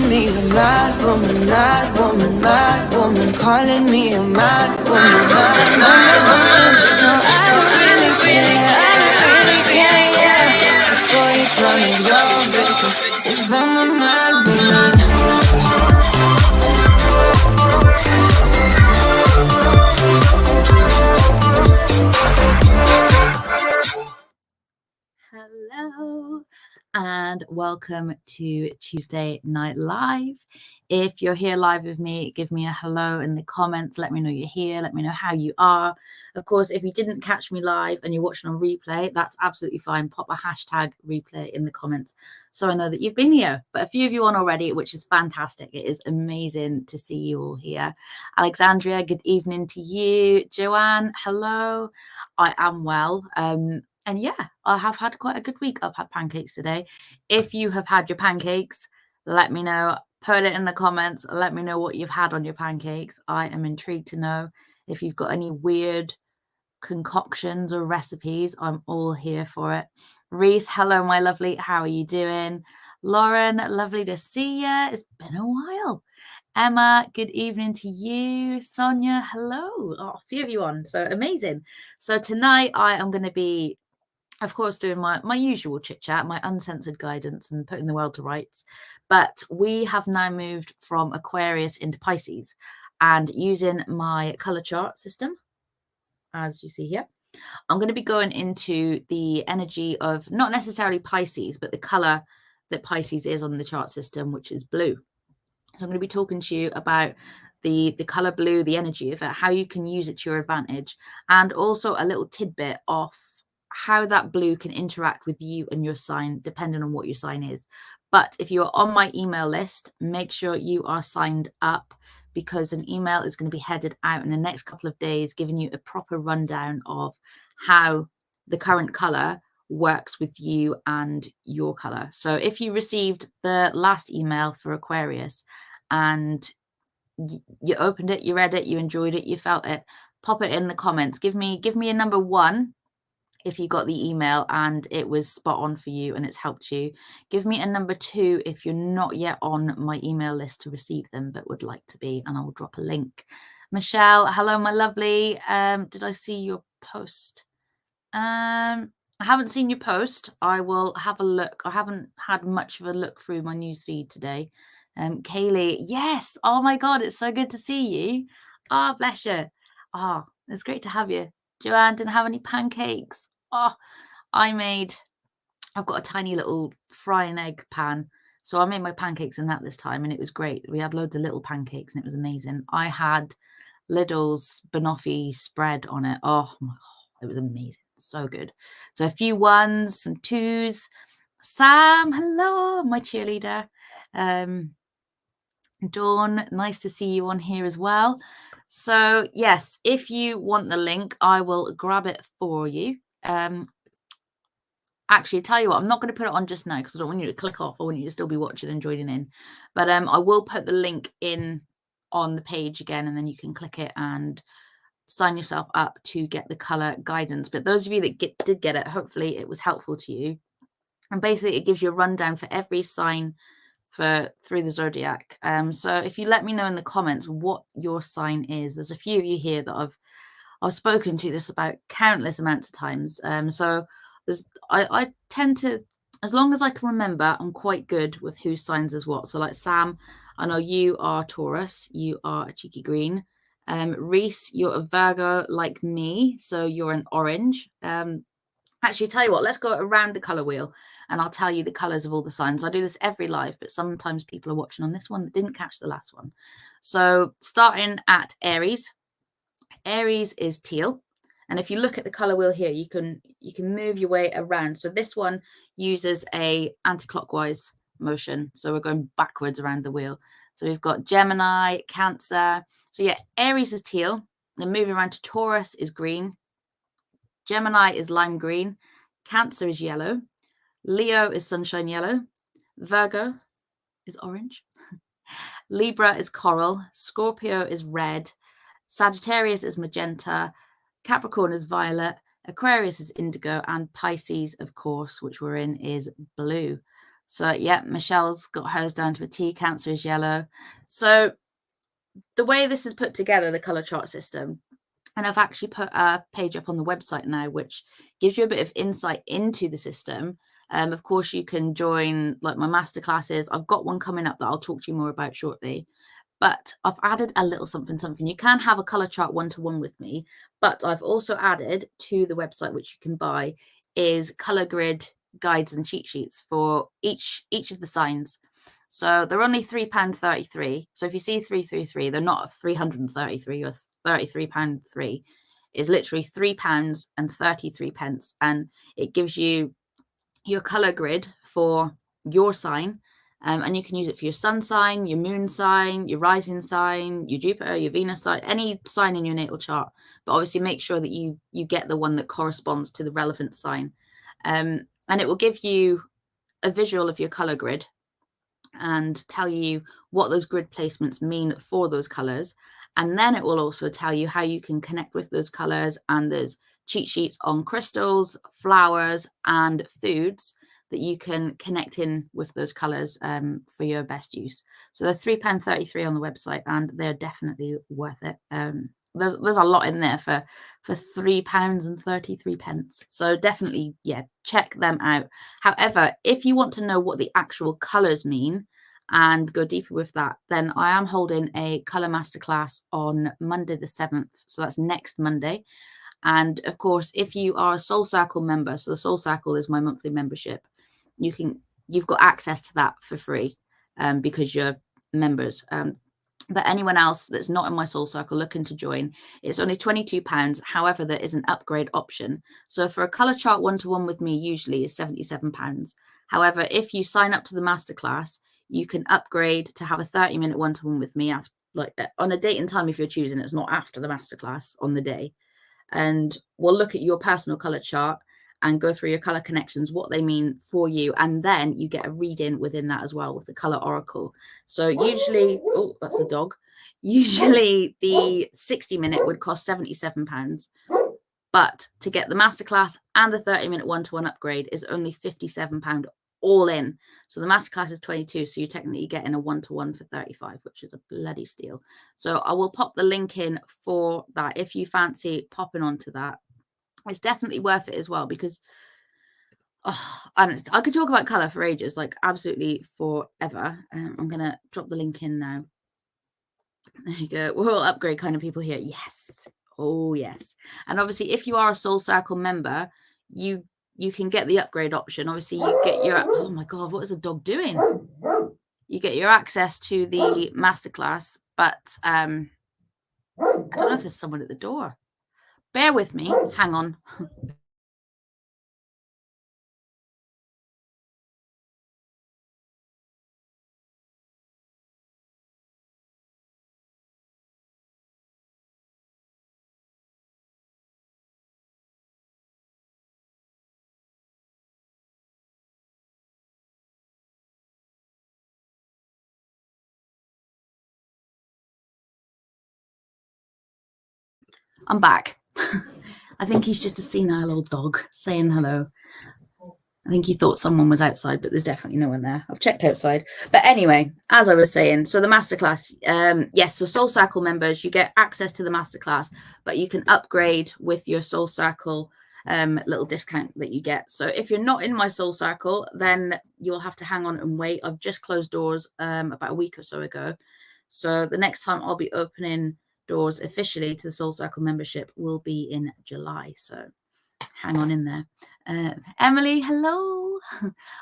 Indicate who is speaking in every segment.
Speaker 1: me a mad woman, calling me a mad woman, mad woman. No, I don't really care, yeah. Boy, it's none of your business. It's from a mad woman.
Speaker 2: Hello and welcome to Tuesday Night Live. If you're here live with me, give me a hello in the comments. Let me know you're here. Let me know how you are. Of course, if you didn't catch me live and you're watching on replay, that's absolutely fine. Pop a hashtag replay in the comments so I know that you've been here. But a few of you on already, which is fantastic. It is amazing to see you all here. Alexandria, good evening to you. Joanne, hello. I am well. And yeah, I have had quite a good week. I've had pancakes today. If you have had your pancakes, let me know. Put it in the comments. Let me know what you've had on your pancakes. I am intrigued to know if you've got any weird concoctions or recipes. I'm all here for it. Reese, hello, my lovely. How are you doing? Lauren, lovely to see you. It's been a while. Emma, good evening to you. Sonia, hello. Oh, a few of you on. So amazing. So tonight I am going to be, of course, doing my usual chit chat, my uncensored guidance and putting the world to rights. But we have now moved from Aquarius into Pisces, and using my color chart system, as you see here, I'm going to be going into the energy of not necessarily Pisces, but the color that Pisces is on the chart system, which is blue. So I'm going to be talking to you about the color blue, the energy of it, how you can use it to your advantage, and also a little tidbit of how that blue can interact with you and your sign, depending on what your sign is. But if you're on my email list, make sure you are signed up, because an email is going to be headed out in the next couple of days, giving you a proper rundown of how the current color works with you and your color. So if you received the last email for Aquarius and you opened it, you read it, you enjoyed it, you felt it, pop it in the comments. Give me a number 1 if you got the email and it was spot on for you and it's helped you. Give me a number 2 if you're not yet on my email list to receive them but would like to be, and I'll drop a link. Michelle, hello, my lovely. Did I see your post? I haven't seen your post. I will have a look. I haven't had much of a look through my news feed today. Kaylee, yes. Oh my God, it's so good to see you. Oh, bless you. Oh, it's great to have you. Joanne, didn't have any pancakes. Oh, I've got a tiny little frying egg pan. So I made my pancakes in that this time, and it was great. We had loads of little pancakes and it was amazing. I had Lidl's banoffee spread on it. Oh my God, it was amazing. So good. So a few 1s, some 2s. Sam, hello, my cheerleader. Dawn, nice to see you on here as well. So yes, if you want the link, I will grab it for you. Actually, tell you what, I'm not going to put it on just now because I don't want you to click off. I want you to still be watching and joining in. But I will put the link in on the page again, and then you can click it and sign yourself up to get the color guidance. But those of you that did get it, hopefully it was helpful to you. And basically it gives you a rundown for every sign through the zodiac. So if you let me know in the comments what your sign is, there's a few of you here that I've spoken to this about countless amounts of times. So I tend to, as long as I can remember, I'm quite good with whose signs is what. So like Sam, I know you are Taurus, you are a cheeky green. Reese, you're a Virgo like me, so you're an orange. Actually, tell you what, let's go around the color wheel and I'll tell you the colors of all the signs. I do this every live, but sometimes people are watching on this one that didn't catch the last one. So starting at Aries. Aries is teal. And if you look at the color wheel here, you can move your way around. So this one uses a anti-clockwise motion. So we're going backwards around the wheel. So we've got Gemini, Cancer. So yeah, Aries is teal. Then moving around to Taurus is green. Gemini is lime green. Cancer is yellow. Leo is sunshine yellow. Virgo is orange. Libra is coral. Scorpio is red. Sagittarius is magenta. Capricorn is violet. Aquarius is indigo. And Pisces, of course, which we're in, is blue. So yeah, Michelle's got hers down to a T. Cancer is yellow. So the way this is put together, the color chart system, and I've actually put a page up on the website now, which gives you a bit of insight into the system. Of course, you can join like my masterclasses. I've got one coming up that I'll talk to you more about shortly. But I've added a little something. You can have a color chart one-to-one with me, but I've also added to the website, which you can buy, is color grid guides and cheat sheets for each of the signs. So they're only £3.33. So if you see 333, they're not 333 or £33.3. It's literally £3.33, and it gives you your color grid for your sign. And you can use it for your sun sign, your moon sign, your rising sign, your Jupiter, your Venus sign, any sign in your natal chart. But obviously make sure that you get the one that corresponds to the relevant sign. And it will give you a visual of your color grid and tell you what those grid placements mean for those colors. And then it will also tell you how you can connect with those colors. And there's cheat sheets on crystals, flowers, and foods that you can connect in with those colors for your best use. So they're £3.33 on the website, and they're definitely worth it. There's a lot in there for £3.33. So definitely, yeah, check them out. However, if you want to know what the actual colors mean and go deeper with that, then I am holding a color masterclass on Monday the 7th. So that's next Monday. And of course, if you are a Soul Circle member, so the Soul Circle is my monthly membership, you've got access to that for free because you're members. But anyone else that's not in my Soul Circle looking to join, it's only £22. However, there is an upgrade option. So for a color chart one-to-one with me, usually is £77. However, if you sign up to the masterclass, you can upgrade to have a 30-minute one-to-one with me after, like on a date and time if you're choosing. It's not after the masterclass, on the day. And we'll look at your personal color chart and go through your color connections, what they mean for you. And then you get a reading within that as well with the color oracle. So usually, oh, that's a dog. Usually the 60-minute would cost £77. But to get the masterclass and the 30-minute one-to-one upgrade is only £57 all in. So the masterclass is 22, so you're technically getting a one-to-one for 35, which is a bloody steal. So I will pop the link in for that if you fancy popping onto that. It's definitely worth it as well, because and I could talk about color for ages, like absolutely forever. I'm gonna drop the link in now. There you go. We're all upgrade kind of people here. Yes. Oh yes. And obviously if you are a Soul Circle member, you can get the upgrade option. Obviously you get your, oh my god, what is the dog doing? You get your access to the masterclass, but I don't know if there's someone at the door. Bear with me. Hang on. I'm back. I think he's just a senile old dog saying hello. I think he thought someone was outside, but there's definitely no one there. I've checked outside. But anyway, as I was saying, so the masterclass, yes, so Soul Circle members, you get access to the masterclass, but you can upgrade with your Soul Circle little discount that you get. So if you're not in my Soul Circle, then you'll have to hang on and wait. I've just closed doors about a week or so ago. So the next time I'll be opening doors officially to the Soul Circle membership will be in July. So hang on in there. Emily, hello.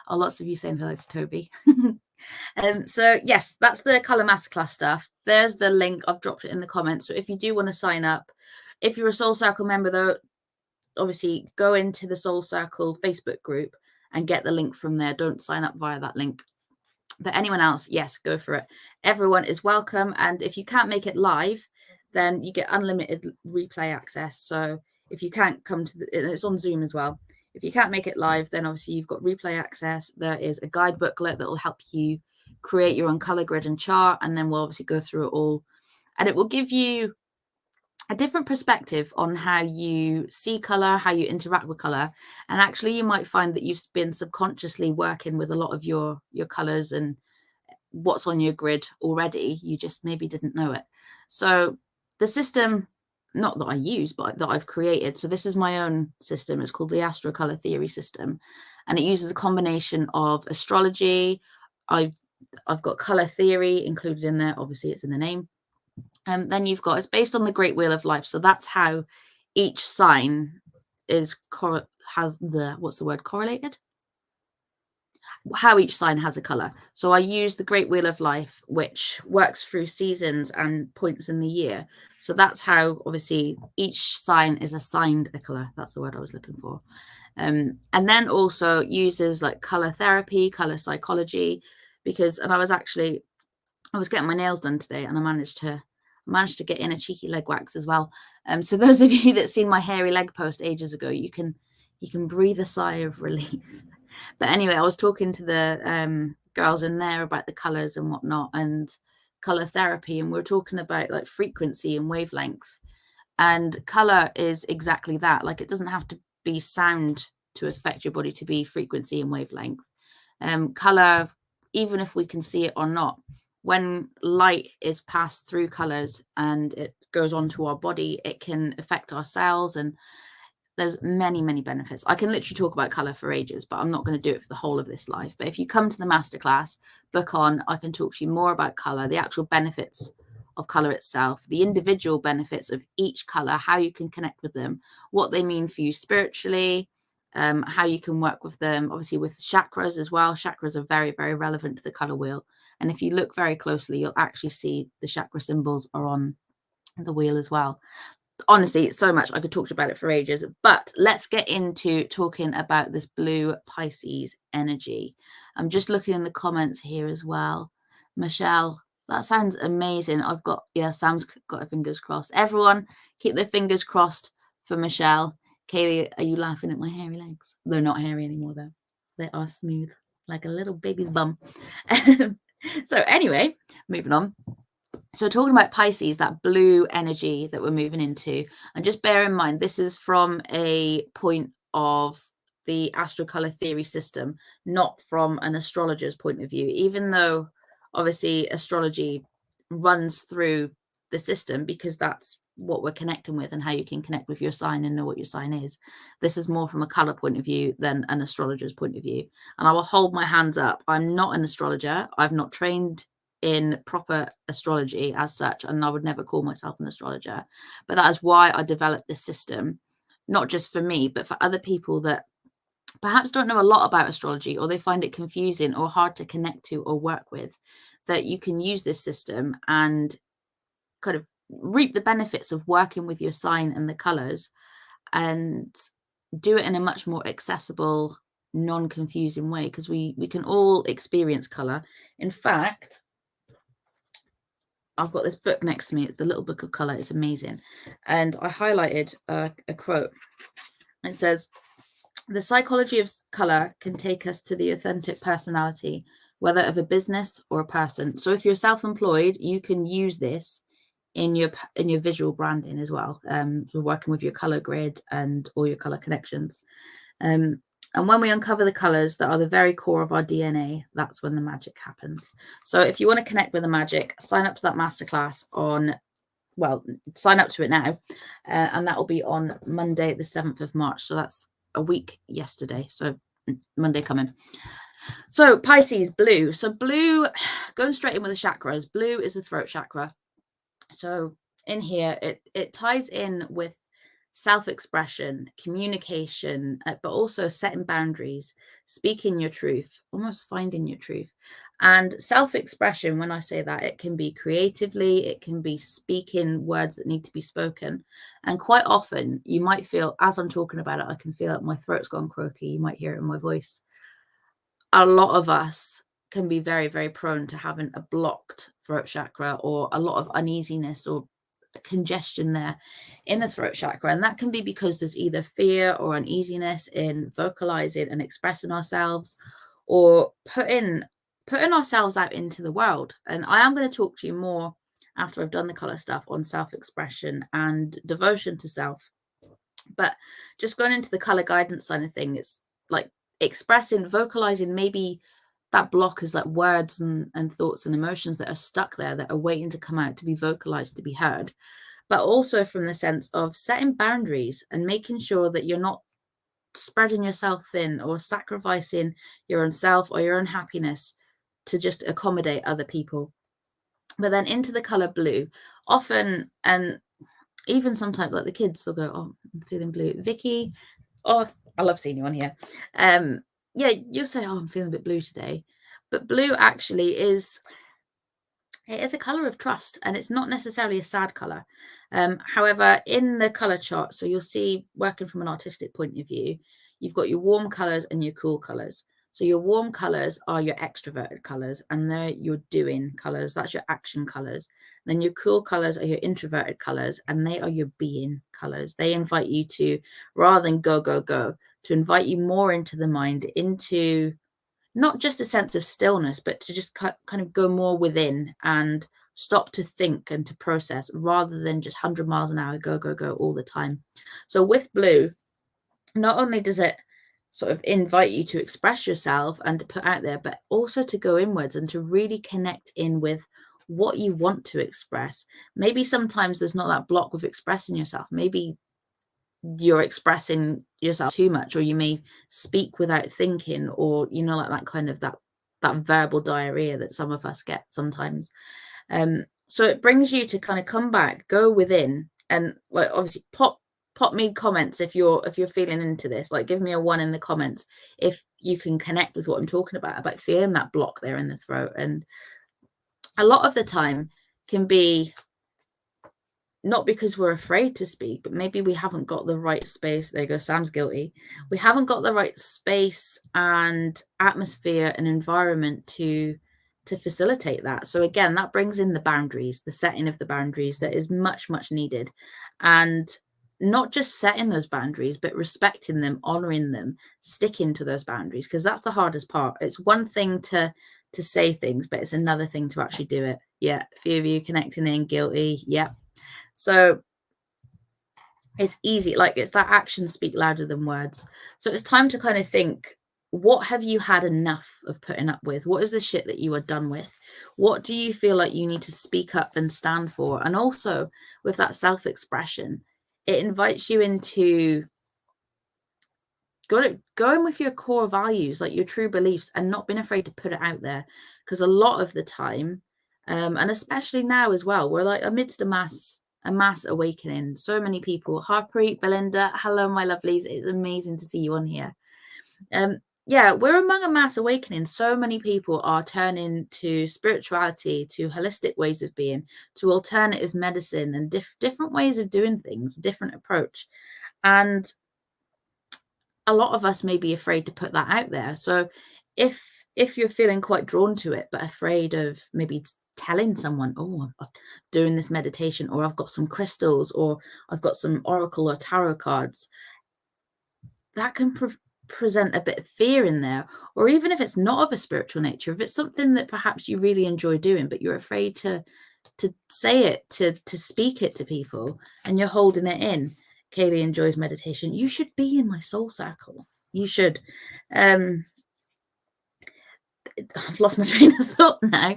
Speaker 2: Oh, lots of you saying hello to Toby. So yes, that's the color masterclass stuff. There's the link. I've dropped it in the comments. So if you do want to sign up, if you're a Soul Circle member, though, obviously go into the Soul Circle Facebook group and get the link from there. Don't sign up via that link. But anyone else, yes, go for it. Everyone is welcome. And if you can't make it live, then you get unlimited replay access. So if you can't come to it's on Zoom as well. If you can't make it live, then obviously you've got replay access. There is a guide booklet that will help you create your own color grid and chart. And then we'll obviously go through it all. And it will give you a different perspective on how you see color, how you interact with color. And actually you might find that you've been subconsciously working with a lot of your colors and what's on your grid already. You just maybe didn't know it. So the system, not that I use, but that I've created. So this is my own system. It's called the Astro Color Theory System. And it uses a combination of astrology. I've got color theory included in there. Obviously it's in the name. And then you've got, it's based on the Great Wheel of Life. So that's how each sign is has the, what's the word, correlated? How each sign has a color. So I use the Great Wheel of Life, which works through seasons and points in the year. So that's how obviously each sign is assigned a color. That's the word I was looking for. And then also uses like color therapy, color psychology, because, and I was getting my nails done today, and I managed to get in a cheeky leg wax as well. So those of you that seen my hairy leg post ages ago, you can breathe a sigh of relief. But anyway, I was talking to the girls in there about the colors and whatnot and color therapy, and we were talking about like frequency and wavelength. And color is exactly that. Like, it doesn't have to be sound to affect your body to be frequency and wavelength. Color, even if we can see it or not, when light is passed through colors and it goes onto our body, it can affect our cells, and there's many, many benefits. I can literally talk about color for ages, but I'm not going to do it for the whole of this life. But if you come to the masterclass, book on, I can talk to you more about color, the actual benefits of color itself, the individual benefits of each color, how you can connect with them, what they mean for you spiritually, how you can work with them, obviously with chakras as well. Chakras are very, very relevant to the color wheel. And if you look very closely, you'll actually see the chakra symbols are on the wheel as well. Honestly, so much. I could talk about it for ages, but let's get into talking about this blue Pisces energy. I'm just looking in the comments here as well. Michelle, that sounds amazing. I've got, yeah, Sam's got her fingers crossed. Everyone keep their fingers crossed for Michelle. Kaylee, are you laughing at my hairy legs? They're not hairy anymore though. They are smooth, like a little baby's bum. So anyway, moving on. So talking about Pisces, that blue energy that we're moving into, and just bear in mind, this is from a point of the astrocolor theory system, not from an astrologer's point of view, even though obviously astrology runs through the system because that's what we're connecting with and how you can connect with your sign and know what your sign is. This is more from a color point of view than an astrologer's point of view. And I will hold my hands up. I'm not an astrologer. I've not trained in proper astrology as such, and I would never call myself an astrologer, but that is why I developed this system, not just for me, but for other people that perhaps don't know a lot about astrology, or they find it confusing or hard to connect to or work with, that you can use this system and kind of reap the benefits of working with your sign and the colors, and do it in a much more accessible, non-confusing way, because we can all experience color. In fact, I've got this book next to me. It's the Little Book of Color. It's amazing. And I highlighted a quote. It says, "The psychology of color can take us to the authentic personality, whether of a business or a person." So if you're self-employed, you can use this in your visual branding as well. So working with your color grid and all your color connections. And when we uncover the colors that are the very core of our DNA, that's when the magic happens. So if you want to connect with the magic, sign up to that masterclass sign up to it now. And that will be on Monday, the 7th of March. So that's a week yesterday. So Monday coming. So Pisces, blue. So blue, going straight in with the chakras, blue is the throat chakra. So in here, it ties in with self-expression, communication, but also setting boundaries, speaking your truth, almost finding your truth. And self-expression, when I say that, it can be creatively, it can be speaking words that need to be spoken. And quite often you might feel, as I'm talking about it, I can feel like my throat's gone croaky. You might hear it in my voice. A lot of us can be very, very prone to having a blocked throat chakra, or a lot of uneasiness or congestion there in the throat chakra. And that can be because there's either fear or uneasiness in vocalizing and expressing ourselves, or putting ourselves out into the world. And I am going to talk to you more after I've done the color stuff on self-expression and devotion to self. But just going into the color guidance side of thing, it's like expressing, vocalizing maybe that block is like words and thoughts and emotions that are stuck there, that are waiting to come out, to be vocalized, to be heard. But also from the sense of setting boundaries and making sure that you're not spreading yourself thin or sacrificing your own self or your own happiness to just accommodate other people. But then into the color blue, often, and even sometimes, like the kids, they'll go, "Oh, I'm feeling blue." Vicky, oh, I love seeing you on here. Yeah, you'll say, "Oh, I'm feeling a bit blue today," but blue actually is, it is a color of trust, and it's not necessarily a sad color. However, in the color chart, so you'll see, working from an artistic point of view, you've got your warm colors and your cool colors. So your warm colors are your extroverted colors, and they're your doing colors. That's your action colors. Then your cool colors are your introverted colors, and they are your being colors. They invite you to, rather than go, go, go, to invite you more into the mind, into not just a sense of stillness, but to just kind of go more within and stop to think and to process, rather than just 100 miles an hour, go, go, go all the time. So with blue, not only does it sort of invite you to express yourself and to put out there, but also to go inwards and to really connect in with what you want to express. Maybe sometimes there's not that block with expressing yourself. Maybe you're expressing yourself too much, or you may speak without thinking, or, you know, like that kind of that verbal diarrhea that some of us get sometimes. So it brings you to kind of come back, go within, and like obviously pop me comments if you're feeling into this. Like, give me a 1 in the comments if you can connect with what I'm talking about feeling that block there in the throat. And a lot of the time can be not because we're afraid to speak, but maybe we haven't got the right space. There you go, Sam's guilty. We haven't got the right space and atmosphere and environment to facilitate that. So again, that brings in the boundaries, the setting of the boundaries that is much, much needed. And not just setting those boundaries, but respecting them, honoring them, sticking to those boundaries, because that's the hardest part. It's one thing to say things, but it's another thing to actually do it. Yeah, a few of you connecting in, guilty. Yep. So it's easy, like it's that actions speak louder than words. So it's time to kind of think, what have you had enough of putting up with? What is the shit that you are done with? What do you feel like you need to speak up and stand for? And also with that self-expression, it invites you into going with your core values, like your true beliefs, and not being afraid to put it out there. Because a lot of the time, and especially now as well, we're like amidst a mass awakening. So many people. Harpreet, Belinda, hello, my lovelies. It's amazing to see you on here. Yeah, we're among a mass awakening. So many people are turning to spirituality, to holistic ways of being, to alternative medicine, and different ways of doing things, different approach. And a lot of us may be afraid to put that out there. So if you're feeling quite drawn to it, but afraid of maybe telling someone, "Oh, I'm doing this meditation," or "I've got some crystals," or "I've got some oracle or tarot cards," that can present a bit of fear in there. Or even if it's not of a spiritual nature, if it's something that perhaps you really enjoy doing, but you're afraid to say it, to speak it to people, and you're holding it in. Kaylee enjoys meditation. You should be in my soul circle. You should. I've lost my train of thought now.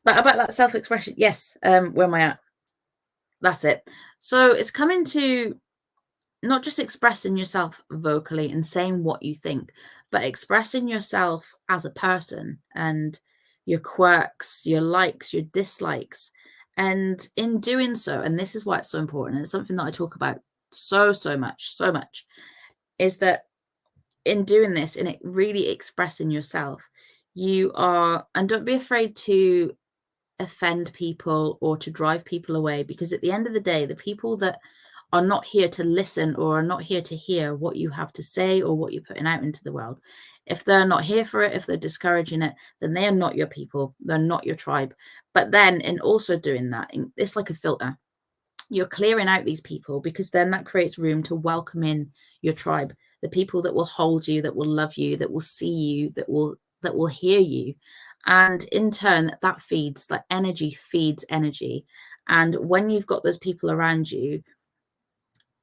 Speaker 2: But about that self-expression, yes. Where am I at? That's it. So it's coming to not just expressing yourself vocally and saying what you think, but expressing yourself as a person and your quirks, your likes, your dislikes. And in doing so, and this is why it's so important, and it's something that I talk about so much, is that in doing this and it really expressing yourself, you are, and don't be afraid to offend people or to drive people away, because at the end of the day, the people that are not here to listen or are not here to hear what you have to say or what you're putting out into the world, if they're not here for it, if they're discouraging it, then they are not your people. They're not your tribe. But then in also doing that, it's like a filter. You're clearing out these people, because then that creates room to welcome in your tribe, the people that will hold you, that will love you, that will see you, that will hear you. And in turn, that feeds, like energy feeds energy. And when you've got those people around you,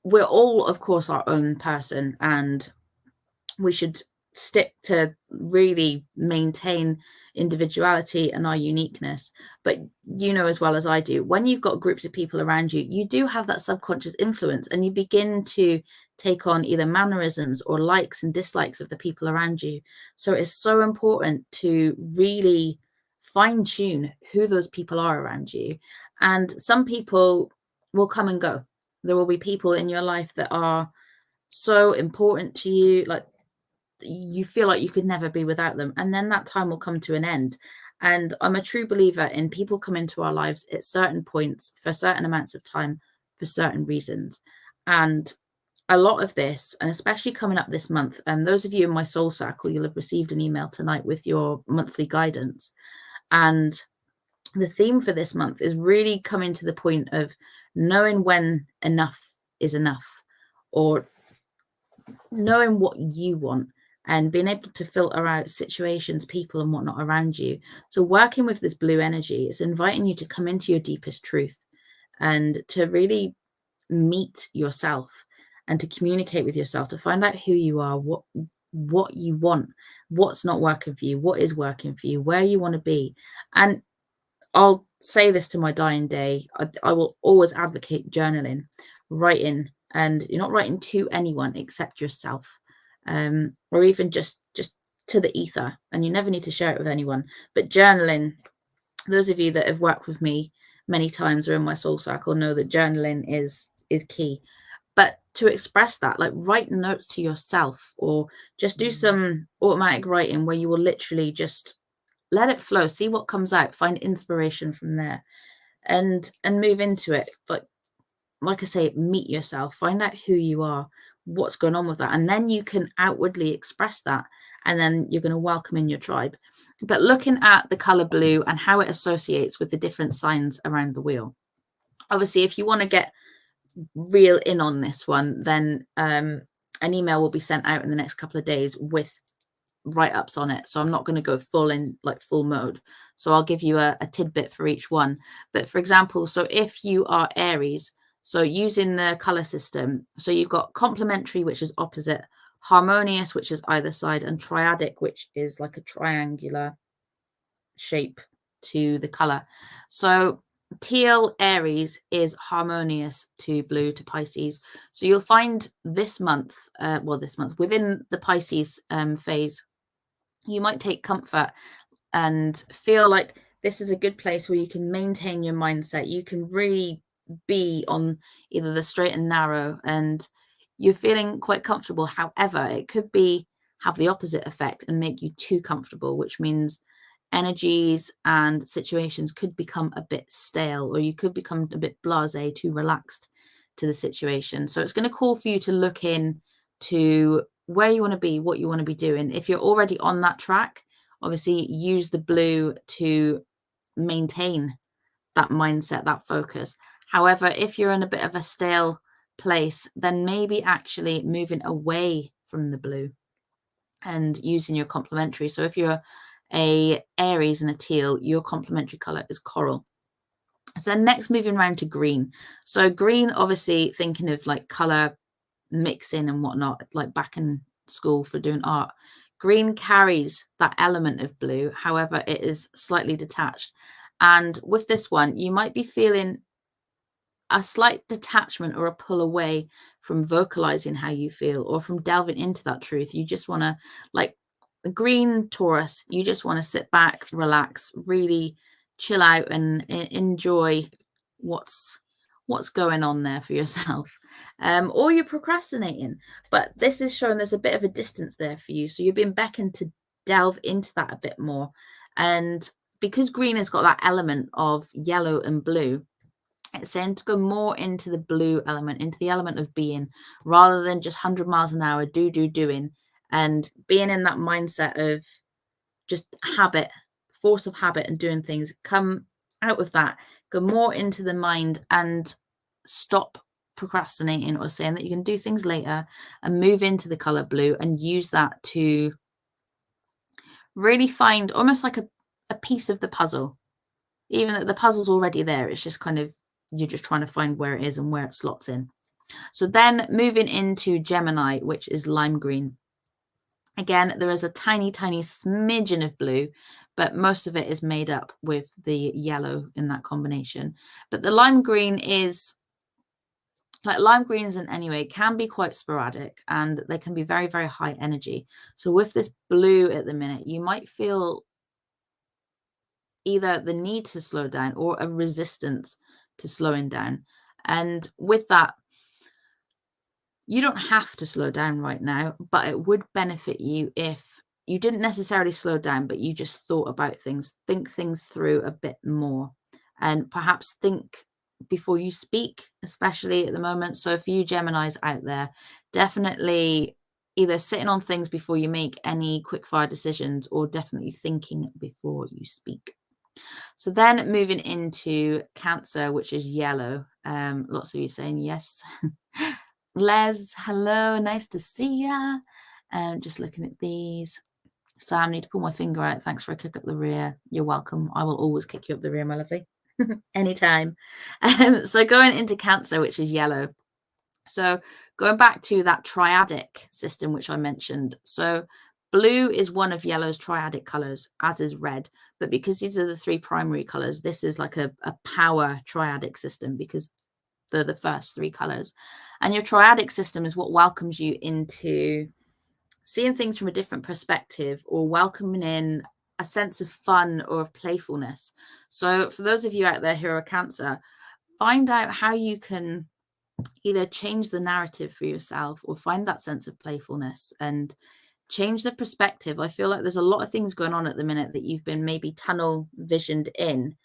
Speaker 2: we're all, of course, our own person, and we should stick to really maintain individuality and our uniqueness. But you know as well as I do, when you've got groups of people around you, you do have that subconscious influence, and you begin to take on either mannerisms or likes and dislikes of the people around you. So it's so important to really fine tune who those people are around you. And some people will come and go. There will be people in your life that are so important to you, like you feel like you could never be without them, and then that time will come to an end. And I'm a true believer in people come into our lives at certain points for certain amounts of time for certain reasons. And a lot of this, and especially coming up this month, and those of you in my soul circle, you'll have received an email tonight with your monthly guidance. And the theme for this month is really coming to the point of knowing when enough is enough, or knowing what you want, and being able to filter out situations, people, and whatnot around you. So working with this blue energy is inviting you to come into your deepest truth and to really meet yourself and to communicate with yourself, to find out who you are, what you want, what's not working for you, what is working for you, where you want to be. And I'll say this to my dying day, I will always advocate journaling, writing, and you're not writing to anyone except yourself, or even just to the ether, and you never need to share it with anyone. But journaling, those of you that have worked with me many times or in my soul circle know that journaling is key. But to express that, like write notes to yourself, or just do some automatic writing where you will literally just let it flow, see what comes out, find inspiration from there, and move into it. Like I say, meet yourself, find out who you are, what's going on with that, and then you can outwardly express that, and then you're going to welcome in your tribe. But looking at the color blue and how it associates with the different signs around the wheel, obviously if you want to get real in on this one, then an email will be sent out in the next couple of days with write-ups on it. So I'm not going to go full mode, so I'll give you a tidbit for each one. But for example, so if you are Aries, so using the color system, so you've got complementary, which is opposite, harmonious, which is either side, and triadic, which is like a triangular shape to the color. So teal Aries is harmonious to blue to Pisces. So you'll find this month, within the Pisces phase, you might take comfort and feel like this is a good place where you can maintain your mindset. You can really be on either the straight and narrow, and you're feeling quite comfortable. However, it could have the opposite effect and make you too comfortable, which means energies and situations could become a bit stale, or you could become a bit blasé, too relaxed to the situation. So it's going to call for you to look in to where you want to be, what you want to be doing. If you're already on that track, obviously use the blue to maintain that mindset, that focus. However, if you're in a bit of a stale place, then maybe actually moving away from the blue and using your complementary. So if you're a Aries and a teal, your complementary color is coral. So next, moving around to green. So green, obviously thinking of like color mixing and whatnot, like back in school for doing art. Green carries that element of blue, however it is slightly detached. And with this one, you might be feeling a slight detachment or a pull away from vocalizing how you feel, or from delving into that truth. You just want to, like the green Taurus, you just want to sit back, relax, really chill out, and enjoy what's going on there for yourself. Or you're procrastinating, but this is showing there's a bit of a distance there for you, so you're being beckoned to delve into that a bit more. And because green has got that element of yellow and blue, it's saying to go more into the blue element, into the element of being, rather than just 100 miles an hour doing, and being in that mindset of just habit, force of habit, and doing things. Come out of that, go more into the mind, and stop procrastinating or saying that you can do things later, and move into the color blue and use that to really find almost like a piece of the puzzle, even though the puzzle's already there. It's just kind of, you're just trying to find where it is and where it slots in. So then moving into Gemini, which is lime green. Again, there is a tiny, tiny smidgen of blue, but most of it is made up with the yellow in that combination. But the lime green is, like lime greens in any way, can be quite sporadic, and they can be very, very high energy. So with this blue at the minute, you might feel either the need to slow down or a resistance to slowing down. And with that, you don't have to slow down right now, but it would benefit you if you didn't necessarily slow down, but you just thought about things, think things through a bit more, and perhaps think before you speak, especially at the moment. So for you Geminis out there, definitely either sitting on things before you make any quick fire decisions, or definitely thinking before you speak. So then moving into Cancer, which is yellow. Lots of you saying yes. Les, hello, nice to see ya. Just looking at these. Sam, need to pull my finger out. Thanks for a kick up the rear. You're welcome. I will always kick you up the rear, my lovely. Anytime. So going into Cancer, which is yellow. So going back to that triadic system, which I mentioned. So blue is one of yellow's triadic colors, as is red. But because these are the three primary colors, this is like a power triadic system, because they're the first three colors. And your triadic system is what welcomes you into seeing things from a different perspective, or welcoming in a sense of fun or of playfulness. So for those of you out there who are Cancer, find out how you can either change the narrative for yourself, or find that sense of playfulness and change the perspective. I feel like there's a lot of things going on at the minute that you've been maybe tunnel visioned in.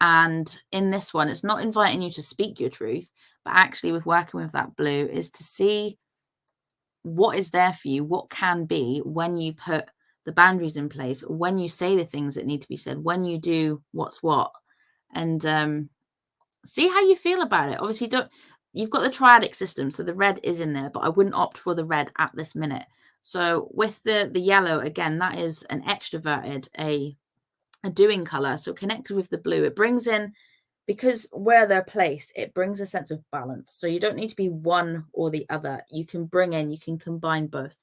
Speaker 2: And in this one, it's not inviting you to speak your truth, but actually with working with that blue is to see what is there for you, what can be when you put the boundaries in place, when you say the things that need to be said, when you do what's what, and see how you feel about it. Obviously, you've got the triadic system, so the red is in there, but I wouldn't opt for the red at this minute. So with the yellow, again, that is an extroverted, a doing color. So connected with the blue, it brings in, because where they're placed, it brings a sense of balance. So you don't need to be one or the other. You can you can combine both.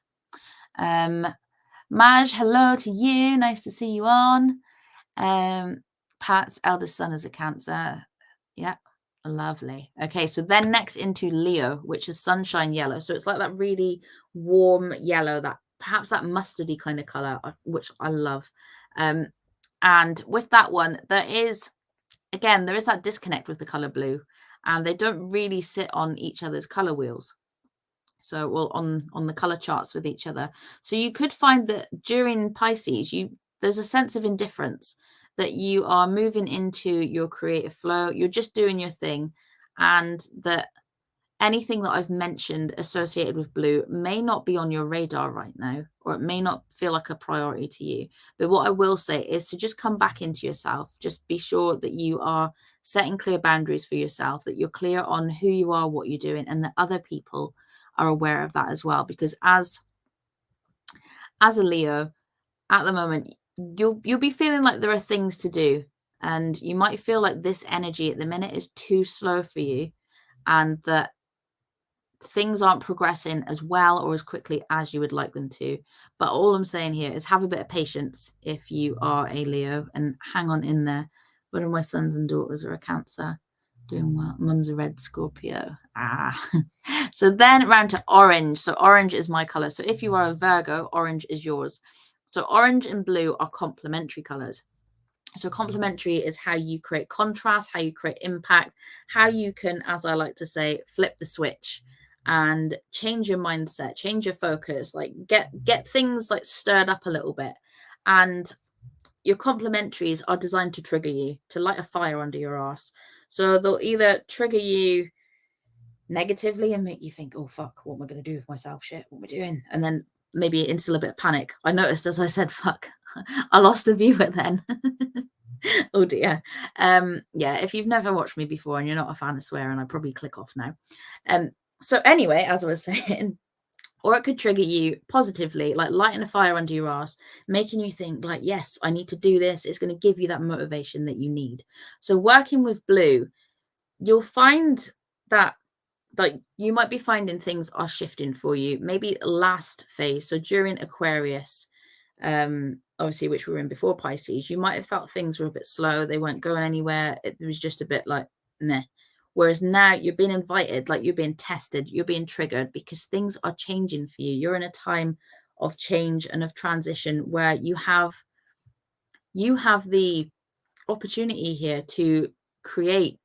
Speaker 2: Maj, hello to you. Nice to see you on. Pat's eldest son is a Cancer. Yeah, lovely. Okay, so then next into Leo, which is sunshine yellow. So it's like that really warm yellow, that perhaps that mustardy kind of color, which I love. And with that one, there is that disconnect with the color blue, and they don't really sit on each other's color wheels. So, well, on the color charts with each other. So you could find that during Pisces, there's a sense of indifference, that you are moving into your creative flow. You're just doing your thing, and that anything that I've mentioned associated with blue may not be on your radar right now, or it may not feel like a priority to you. But what I will say is to just come back into yourself. Just be sure that you are setting clear boundaries for yourself, that you're clear on who you are, what you're doing, and that other people are aware of that as well. Because as a Leo, at the moment, you'll be feeling like there are things to do, and you might feel like this energy at the minute is too slow for you, and that things aren't progressing as well or as quickly as you would like them to. But all I'm saying here is have a bit of patience if you are a Leo, and hang on in there. One of my sons and daughters are a Cancer. Doing well. Mum's a red Scorpio. So then round to orange. So orange is my color. So if you are a Virgo, orange is yours. So orange and blue are complementary colors. So complementary is how you create contrast, how you create impact, how you can, as I like to say, flip the switch and change your mindset, change your focus, like get things like stirred up a little bit. And your complementaries are designed to trigger you, to light a fire under your ass. So they'll either trigger you negatively and make you think, oh, fuck, what am I going to do with myself? Shit, what am I doing? And then maybe instill a bit of panic. I noticed as I said, fuck, I lost a viewer then. Oh dear. Yeah, if you've never watched me before and you're not a fan of swearing, I'd probably click off now. So anyway, as I was saying, Or it could trigger you positively, like lighting a fire under your ass, making you think like, yes, I need to do this. It's going to give you that motivation that you need. So working with blue, you'll find that like you might be finding things are shifting for you. Maybe last phase, so during Aquarius, obviously, which we were in before Pisces, you might have felt things were a bit slow. They weren't going anywhere. It was just a bit like meh. Whereas now you're being invited, like you're being tested, you're being triggered because things are changing for you. You're in a time of change and of transition where you have the opportunity here to create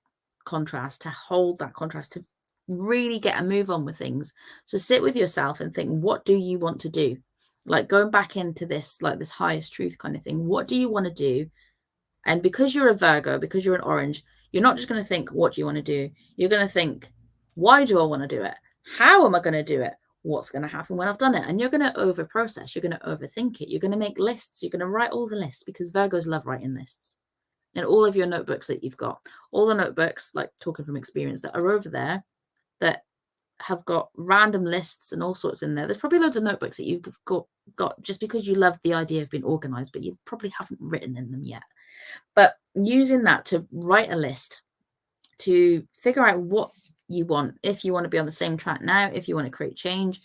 Speaker 2: contrast, to hold that contrast, to really get a move on with things. So sit with yourself and think, what do you want to do? Like going back into this, like this highest truth kind of thing. What do you want to do? And because you're a Virgo, because you're an orange, you're not just going to think, what do you want to do? You're going to think, why do I want to do it? How am I going to do it? What's going to happen when I've done it? And you're going to over process. You're going to overthink it. You're going to make lists. You're going to write all the lists because Virgos love writing lists. And all of your notebooks that you've got, all the notebooks, like talking from experience, that are over there that have got random lists and all sorts in there. There's probably loads of notebooks that you've got just because you love the idea of being organized, but you probably haven't written in them yet. But using that to write a list, to figure out what you want, if you want to be on the same track now, if you want to create change,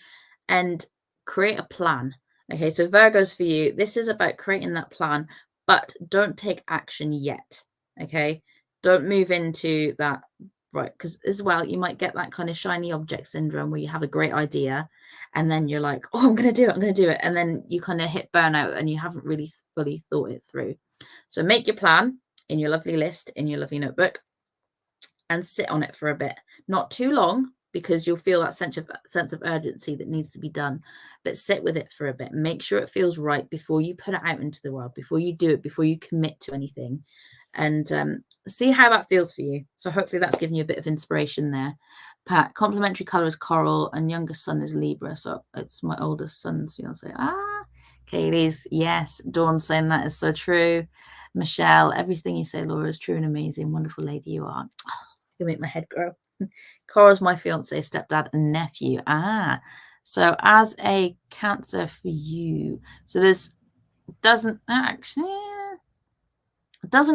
Speaker 2: and create a plan. Okay, so Virgos, for you, this is about creating that plan, but don't take action yet. Okay, don't move into that, right? Because as well, you might get that kind of shiny object syndrome where you have a great idea and then you're like, oh, I'm going to do it. And then you kind of hit burnout and you haven't really fully thought it through. So make your plan in your lovely list, in your lovely notebook, and sit on it for a bit. Not too long, because you'll feel that sense of urgency that needs to be done, but sit with it for a bit. Make sure it feels right before you put it out into the world, before you do it, before you commit to anything, and see how that feels for you. So hopefully that's given you a bit of inspiration there. Pat, complementary color is coral and youngest son is Libra, so it's my oldest son's fiance. Katie's, yes. Dawn saying that is so true. Michelle, everything you say, Laura, is true and amazing. Wonderful lady you are. It's gonna make my head grow. Cora's my fiance, stepdad, and nephew. So as a Cancer for you, so this doesn't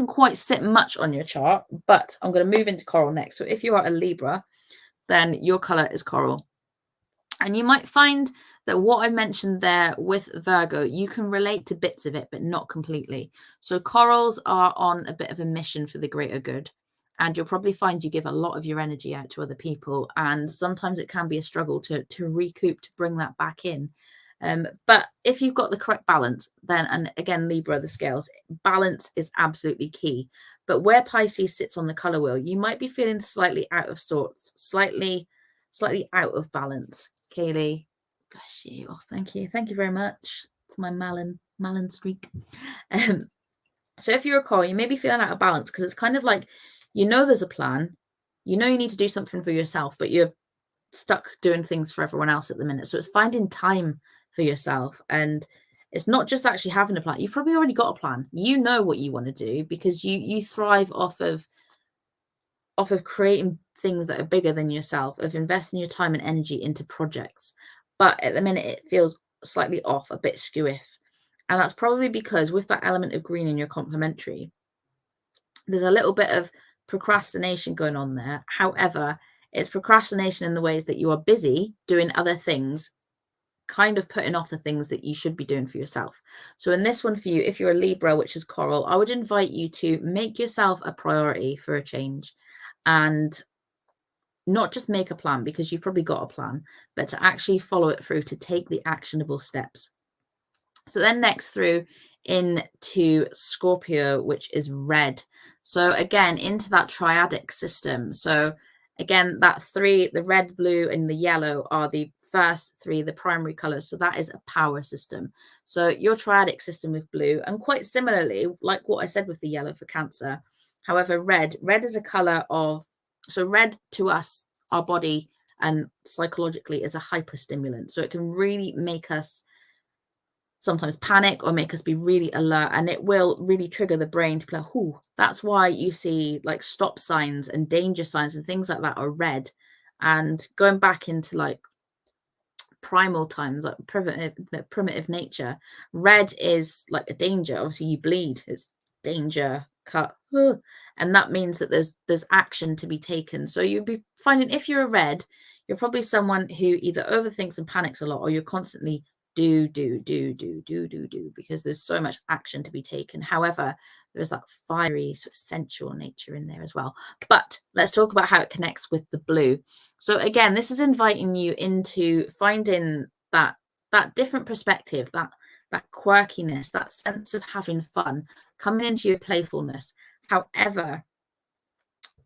Speaker 2: quite sit much on your chart, but I'm going to move into coral next. So if you are a Libra, then your color is coral. And you might find that what I mentioned there with Virgo, you can relate to bits of it, but not completely. So corals are on a bit of a mission for the greater good. And you'll probably find you give a lot of your energy out to other people. And sometimes it can be a struggle to recoup, to bring that back in. But if you've got the correct balance, then, and again, Libra, the scales, balance is absolutely key. But where Pisces sits on the color wheel, you might be feeling slightly out of sorts, slightly out of balance. Kaylee, bless you. Oh, thank you. Thank you very much. It's my Malin streak. So if you're a coral, you may be feeling out of balance because it's kind of like, you know, there's a plan, you know, you need to do something for yourself, but you're stuck doing things for everyone else at the minute. So it's finding time for yourself. And it's not just actually having a plan. You've probably already got a plan. You know what you want to do because you thrive off of creating things that are bigger than yourself, of investing your time and energy into projects. But at the minute, it feels slightly off, a bit skewiff. And that's probably because with that element of green in your complementary, there's a little bit of procrastination going on there. However, it's procrastination in the ways that you are busy doing other things, kind of putting off the things that you should be doing for yourself. So in this one for you, if you're a Libra, which is coral, I would invite you to make yourself a priority for a change, and not just make a plan because you've probably got a plan, but to actually follow it through, to take the actionable steps. So then next through into Scorpio, which is red. So again, into that triadic system. So again, that three, the red, blue, and the yellow are the first three, the primary colors. So that is a power system. So your triadic system with blue, and quite similarly, like what I said with the yellow for Cancer. However, red is a color of, so red to us, our body and psychologically, is a hyperstimulant. So it can really make us sometimes panic or make us be really alert, and it will really trigger the brain to be like, "Ooh." That's why you see like stop signs and danger signs and things like that are red. And going back into like primal times, like primitive nature. Red is like a danger. Obviously you bleed, it's danger, cut, and that means that there's action to be taken. So you'll be finding, if you're a red, you're probably someone who either overthinks and panics a lot, or you're constantly do because there's so much action to be taken. However, there's that fiery sort of sensual nature in there as well. But let's talk about how it connects with the blue. So again, this is inviting you into finding that different perspective, that quirkiness, that sense of having fun, coming into your playfulness. However,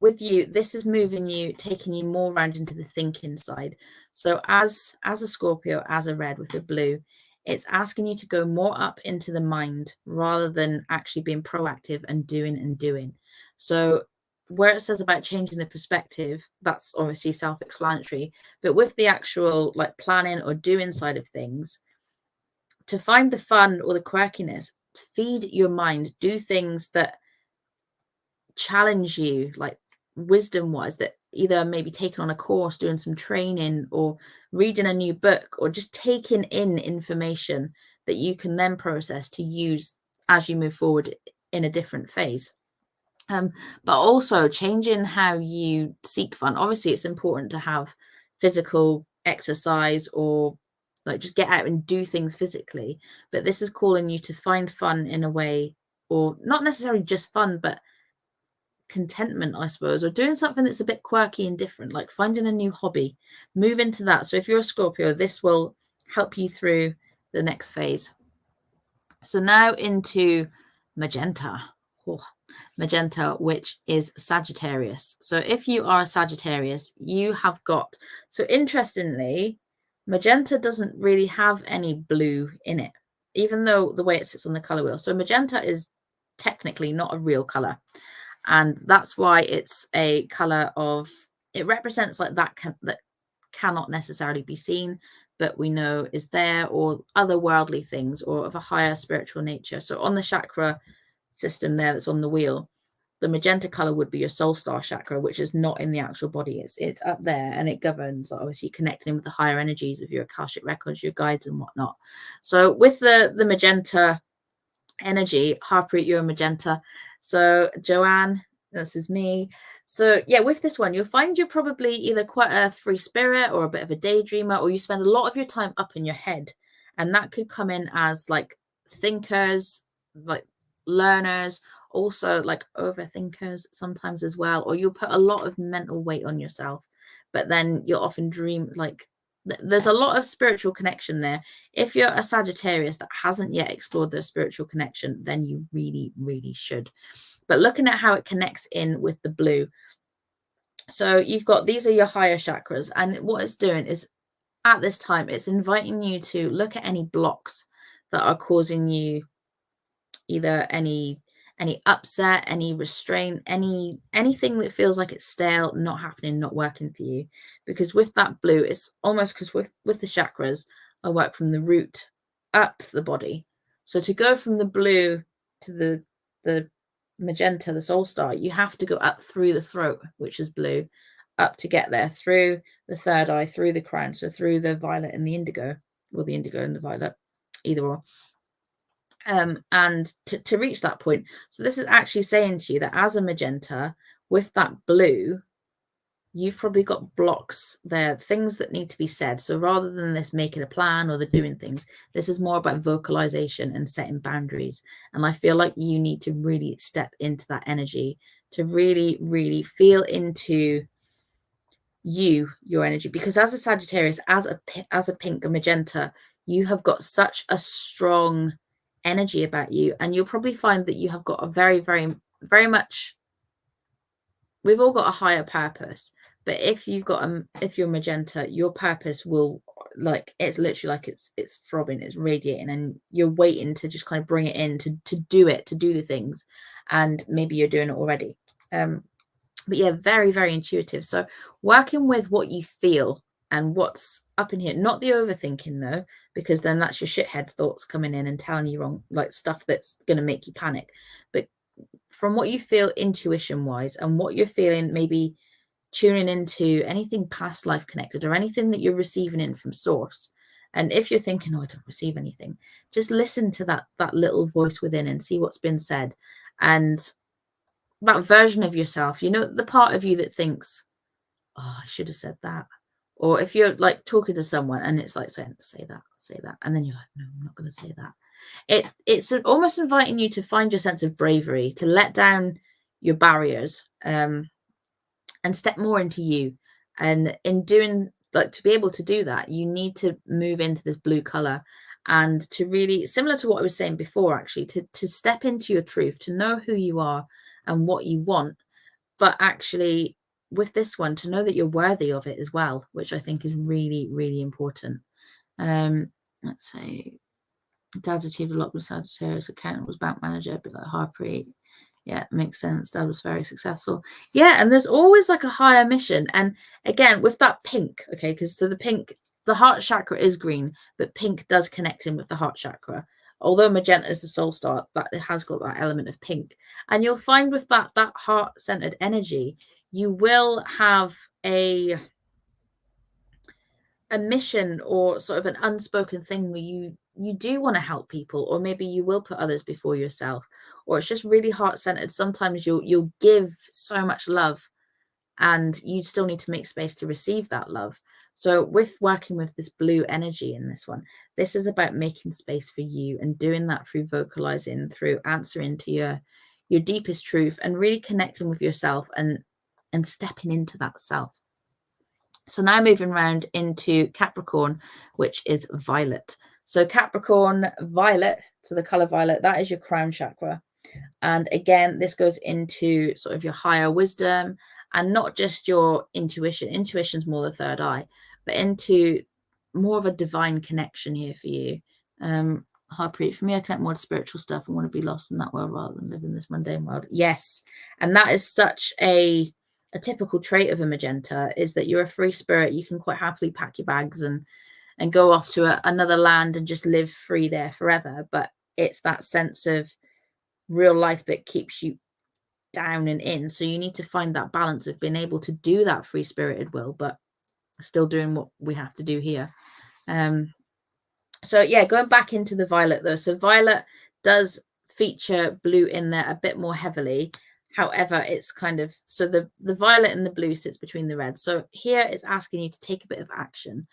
Speaker 2: with you, this is moving you, taking you more around into the thinking side. So as a Scorpio, as a red with the blue, it's asking you to go more up into the mind rather than actually being proactive and doing. So where it says about changing the perspective, that's obviously self-explanatory. But with the actual like planning or doing side of things, to find the fun or the quirkiness, feed your mind, do things that challenge you, like wisdom wise, that either maybe taking on a course, doing some training, or reading a new book, or just taking in information that you can then process to use as you move forward in a different phase. But also changing how you seek fun. Obviously it's important to have physical exercise, or like just get out and do things physically, but this is calling you to find fun in a way, or not necessarily just fun, but contentment, I suppose, or doing something that's a bit quirky and different, like finding a new hobby. Move into that. So if you're a Scorpio, this will help you through the next phase. So now into magenta. Magenta, which is Sagittarius. So if you are a Sagittarius, you have got, so interestingly, magenta doesn't really have any blue in it, even though the way it sits on the color wheel. So magenta is technically not a real color. And that's why it's a color of, it represents like that cannot necessarily be seen, but we know is there, or otherworldly things, or of a higher spiritual nature. So on the chakra system there that's on the wheel, the magenta color would be your soul star chakra, which is not in the actual body. It's up there, and it governs obviously connecting with the higher energies of your Akashic records, your guides and whatnot. So with the magenta energy, Harpreet, you're a magenta. So Joanne, this is me. So yeah, with this one, you'll find you're probably either quite a free spirit or a bit of a daydreamer, or you spend a lot of your time up in your head. And that could come in as like thinkers, like learners, also like overthinkers sometimes as well, or you'll put a lot of mental weight on yourself, but then you'll often dream, like there's a lot of spiritual connection there. If you're a Sagittarius that hasn't yet explored their spiritual connection, then you really should. But looking at how it connects in with the blue, so you've got, these are your higher chakras, and what it's doing is at this time it's inviting you to look at any blocks that are causing you either any upset, any restraint, anything that feels like it's stale, not happening, not working for you. Because with that blue, it's almost, because with the chakras, I work from the root up the body. So to go from the blue to the magenta, the soul star, you have to go up through the throat, which is blue, up to get there, through the third eye, through the crown, so through the violet and the indigo, or the indigo and the violet, either or. And to reach that point. So this is actually saying to you that as a magenta, with that blue, you've probably got blocks there, things that need to be said. So rather than this making a plan or the doing things, this is more about vocalization and setting boundaries. And I feel like you need to really step into that energy to really feel into your energy. Because as a Sagittarius, as a pink, a magenta, you have got such a strong energy about you, and you'll probably find that you have got a very much, we've all got a higher purpose, but if you're magenta, your purpose will, like, it's literally like it's throbbing, it's radiating, and you're waiting to just kind of bring it in to do the things, and maybe you're doing it already. But yeah, very intuitive. So working with what you feel and what's up in here, not the overthinking though, because then that's your shithead thoughts coming in and telling you wrong, like stuff that's going to make you panic. But from what you feel intuition wise, and what you're feeling, maybe tuning into anything past life connected, or anything that you're receiving in from source, And if you're thinking, oh, I don't receive anything, just listen to that little voice within and see what's been said. And that version of yourself, you know, the part of you that thinks, oh, I should have said that. Or if you're like talking to someone and it's like saying, say that. And then you're like, no, I'm not going to say that. It's almost inviting you to find your sense of bravery, to let down your barriers, and step more into you. And in doing, like, to be able to do that, you need to move into this blue color and to really, similar to what I was saying before, actually, to step into your truth, to know who you are and what you want, but actually with this one, to know that you're worthy of it as well, which I think is really, really important. Let's say Dad's achieved a lot with Sagittarius. Accountant was bank manager, a bit like Harpreet. Yeah, makes sense. Dad was very successful. Yeah, and there's always like a higher mission. And again, with that pink, okay, because so the pink, the heart chakra is green, but pink does connect in with the heart chakra. Although magenta is the soul star, that it has got that element of pink. And you'll find with that heart-centered energy, you will have a mission or sort of an unspoken thing where you do want to help people, or maybe you will put others before yourself, or it's just really heart-centered. Sometimes you'll give so much love and you still need to make space to receive that love. So with working with this blue energy in this one, this is about making space for you and doing that through vocalizing, through answering to your deepest truth and really connecting with yourself and stepping into that self. So now moving around into Capricorn, which is violet. So Capricorn violet, so the color violet, that is your crown chakra. And again, this goes into sort of your higher wisdom and not just your intuition. Intuition's more the third eye, but into more of a divine connection here for you. Harpreet, for me, I connect more to spiritual stuff and want to be lost in that world rather than live in this mundane world. Yes. And that is such a typical trait of a magenta, is that you're a free spirit. You can quite happily pack your bags and go off to another land and just live free there forever. But it's that sense of real life that keeps you down and in. So you need to find that balance of being able to do that free spirited will, but still doing what we have to do here. So yeah, going back into the violet though. So violet does feature blue in there a bit more heavily. However, it's kind of, so the violet and the blue sits between the red. So here it's asking you to take a bit of action,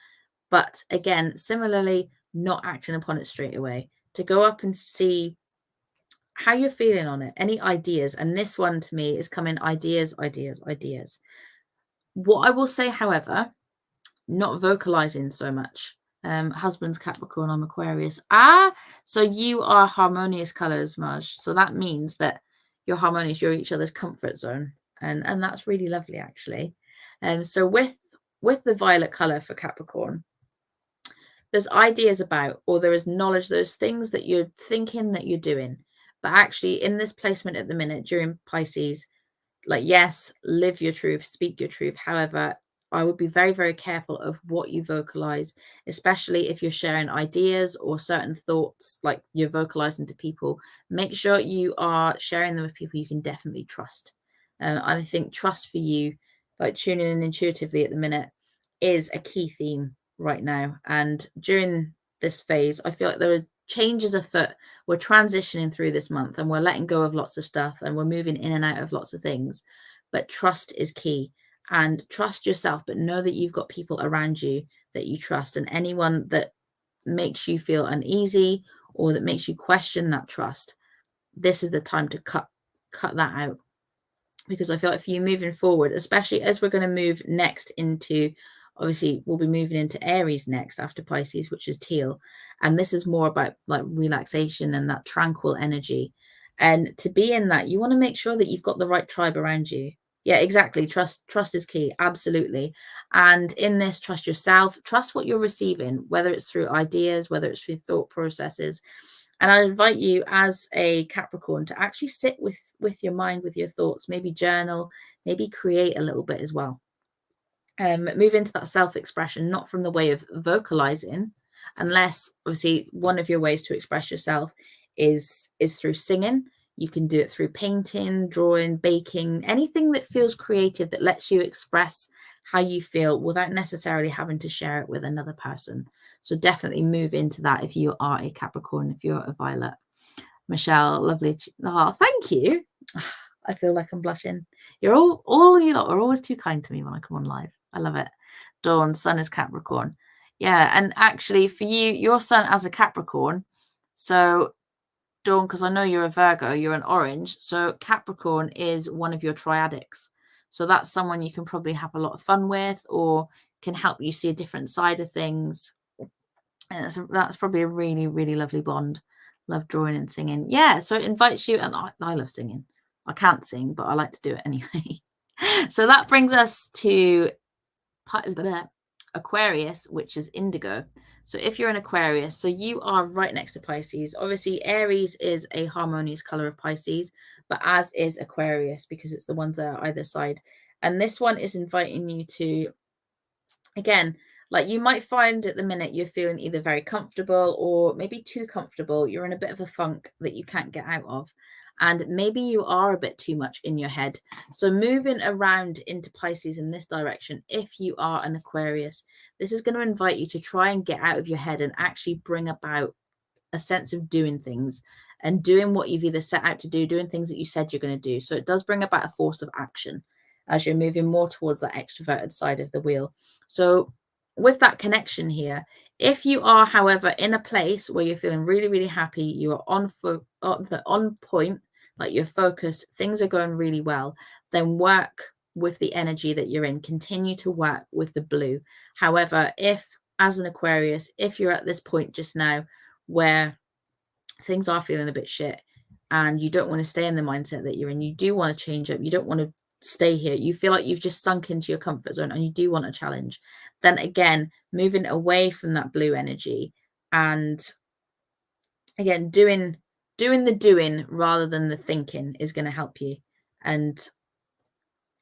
Speaker 2: but again, similarly, not acting upon it straight away, to go up and see how you're feeling on it, any ideas. And this one to me is coming ideas. What I will say, however, not vocalizing so much. Husband's Capricorn, I'm Aquarius. So you are harmonious colors, Maj. So that means that you're harmonious, you're each other's comfort zone. And that's really lovely, actually. So with the violet color for Capricorn, there's ideas about, or there is knowledge, there's things that you're thinking that you're doing. But actually in this placement at the minute during Pisces, like, yes, live your truth, speak your truth. However, I would be very, very careful of what you vocalize, especially if you're sharing ideas or certain thoughts, like you're vocalizing to people. Make sure you are sharing them with people you can definitely trust. I think trust for you, like tuning in intuitively at the minute, is a key theme right now. And during this phase, I feel like there are changes afoot. We're transitioning through this month and we're letting go of lots of stuff and we're moving in and out of lots of things. But trust is key. And trust yourself, but know that you've got people around you that you trust, and anyone that makes you feel uneasy or that makes you question that trust, this is the time to cut that out. Because I feel like for you moving forward, especially as we're going to move next into, obviously we'll be moving into Aries next after Pisces, which is teal, and this is more about like relaxation and that tranquil energy. And to be in that, you want to make sure that you've got the right tribe around you. Yeah, exactly. Trust is key. Absolutely. And in this, trust yourself, trust what you're receiving, whether it's through ideas, whether it's through thought processes. And I invite you as a Capricorn to actually sit with your mind, with your thoughts, maybe journal, maybe create a little bit as well. Move into that self-expression, not from the way of vocalizing, unless obviously one of your ways to express yourself is through singing. You can do it through painting, drawing, baking, anything that feels creative, that lets you express how you feel without necessarily having to share it with another person. So definitely move into that if you are a Capricorn, if you're a Violet. Michelle, lovely. Oh, thank you. I feel like I'm blushing. You're all you lot are always too kind to me when I come on live. I love it. Dawn, sun is Capricorn. Yeah, and actually for you, your sun as a Capricorn. So Dawn, because I know you're a Virgo, you're an orange. So Capricorn is one of your triadics. So that's someone you can probably have a lot of fun with, or can help you see a different side of things. And that's probably a really, really lovely bond. Love drawing and singing. Yeah, so it invites you, and I love singing. I can't sing, but I like to do it anyway. So that brings us to Aquarius, which is indigo. So if you're an Aquarius, so you are right next to Pisces. Obviously, Aries is a harmonious color of Pisces, but as is Aquarius, because it's the ones that are either side. And this one is inviting you to, again, like you might find at the minute you're feeling either very comfortable or maybe too comfortable. You're in a bit of a funk that you can't get out of. And maybe you are a bit too much in your head. So moving around into Pisces in this direction, if you are an Aquarius, this is going to invite you to try and get out of your head and actually bring about a sense of doing things and doing what you've either set out to do, doing things that you said you're going to do. So it does bring about a force of action as you're moving more towards that extroverted side of the wheel. So with that connection here, if you are, however, in a place where you're feeling really, really happy, you are on point, like you're focused, things are going really well, then work with the energy that you're in. Continue to work with the blue. However, if as an Aquarius, if you're at this point just now where things are feeling a bit shit and you don't want to stay in the mindset that you're in, you do want to change up, you don't want to stay here, you feel like you've just sunk into your comfort zone and you do want a challenge, then again, moving away from that blue energy and again doing the doing rather than the thinking is going to help you. And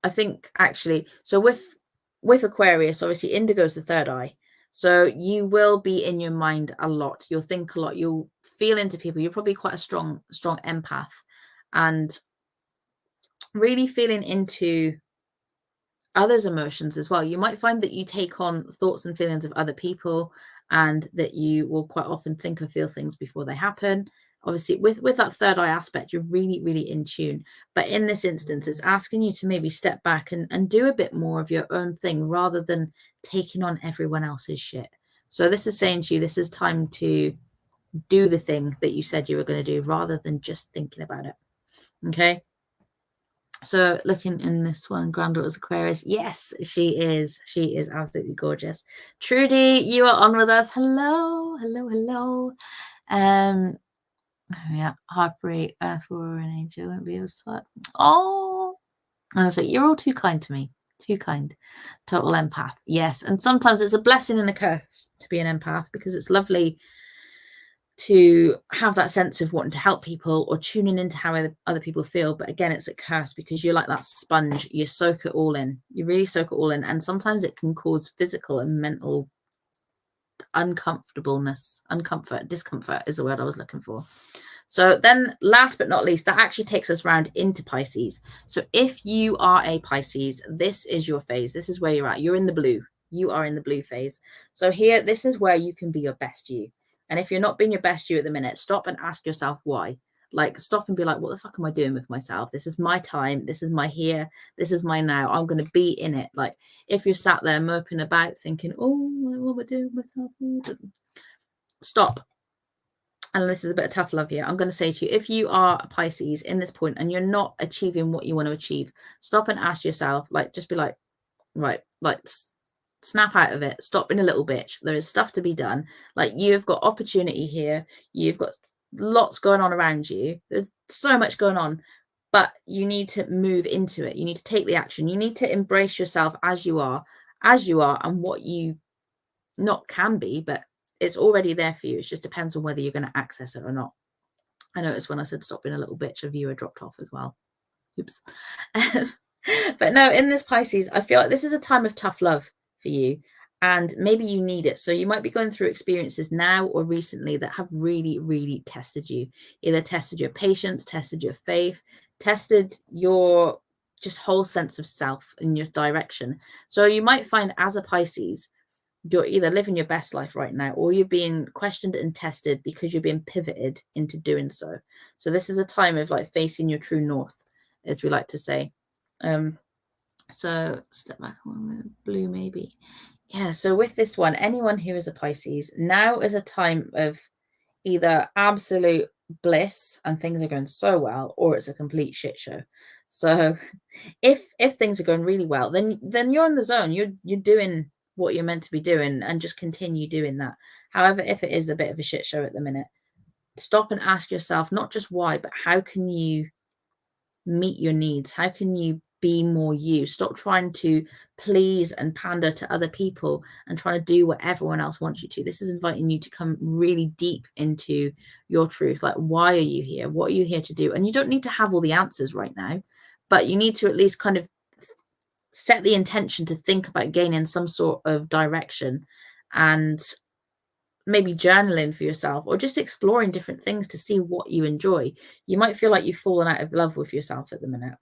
Speaker 2: I think actually, so with Aquarius, obviously indigo is the third eye. So you will be in your mind a lot. You'll think a lot. You'll feel into people. You're probably quite a strong empath, and really feeling into others' emotions as well. You might find that you take on thoughts and feelings of other people, and that you will quite often think or feel things before they happen. Obviously, with that third eye aspect, you're really, really in tune. But in this instance, it's asking you to maybe step back and do a bit more of your own thing rather than taking on everyone else's shit. So this is saying to you, this is time to do the thing that you said you were going to do rather than just thinking about it. Okay. So looking in this one, granddaughter's Aquarius. Yes, she is. She is absolutely gorgeous. Trudy, you are on with us. Hello, hello, hello. Yeah, Heartbreak, Earth Warrior, and Angel won't be able to swap. Oh, and I was like, you're all too kind to me. Too kind. Total empath. Yes, and sometimes it's a blessing and a curse to be an empath, because it's lovely to have that sense of wanting to help people or tuning into how other people feel. But again, it's a curse because you're like that sponge. You soak it all in. You really soak it all in. And sometimes it can cause physical and mental discomfort is the word I was looking for. So then last but not least, that actually takes us round into Pisces. So if you are a Pisces, this is your phase. This is where you're at. You're in the blue. You are in the blue phase. So here, this is where you can be your best you. And if you're not being your best you at the minute, stop and ask yourself why. Like, stop and be like, what the fuck am I doing with myself? This is my time. This is my here. This is my now. I'm going to be in it. Like, if you're sat there moping about thinking, oh, what am I doing with myself? Stop. And this is a bit of tough love here. I'm going to say to you, if you are a Pisces in this point and you're not achieving what you want to achieve, stop and ask yourself, like, just be like, right, like, snap out of it. Stop being a little bitch. There is stuff to be done. Like, you've got opportunity here. You've got lots going on around you. There's so much going on, but you need to move into it. You need to take the action. You need to embrace yourself as you are, and what you not can be, but it's already there for you. It just depends on whether you're going to access it or not. I noticed when I said stop being a little bitch, a viewer dropped off as well. Oops. But no, in this Pisces, I feel like this is a time of tough love for you, and maybe you need it. So you might be going through experiences now or recently that have really, really tested you. Either tested your patience, tested your faith, tested your just whole sense of self and your direction. So you might find as a Pisces, you're either living your best life right now, or you're being questioned and tested because you're being pivoted into doing so. So this is a time of like facing your true north, as we like to say. So step back one minute, blue maybe. Yeah, so with this one, anyone who is a Pisces, now is a time of either absolute bliss and things are going so well, or it's a complete shit show. So if things are going really well, then you're in the zone. You're doing what you're meant to be doing and just continue doing that. However, if it is a bit of a shit show at the minute, stop and ask yourself not just why, but how can you meet your needs? How can you be more you? Stop trying to please and pander to other people and trying to do what everyone else wants you to. This is inviting you to come really deep into your truth. Like, why are you here? What are you here to do? And you don't need to have all the answers right now, but you need to at least kind of set the intention to think about gaining some sort of direction, and maybe journaling for yourself, or just exploring different things to see what you enjoy. You might feel like you've fallen out of love with yourself at the minute.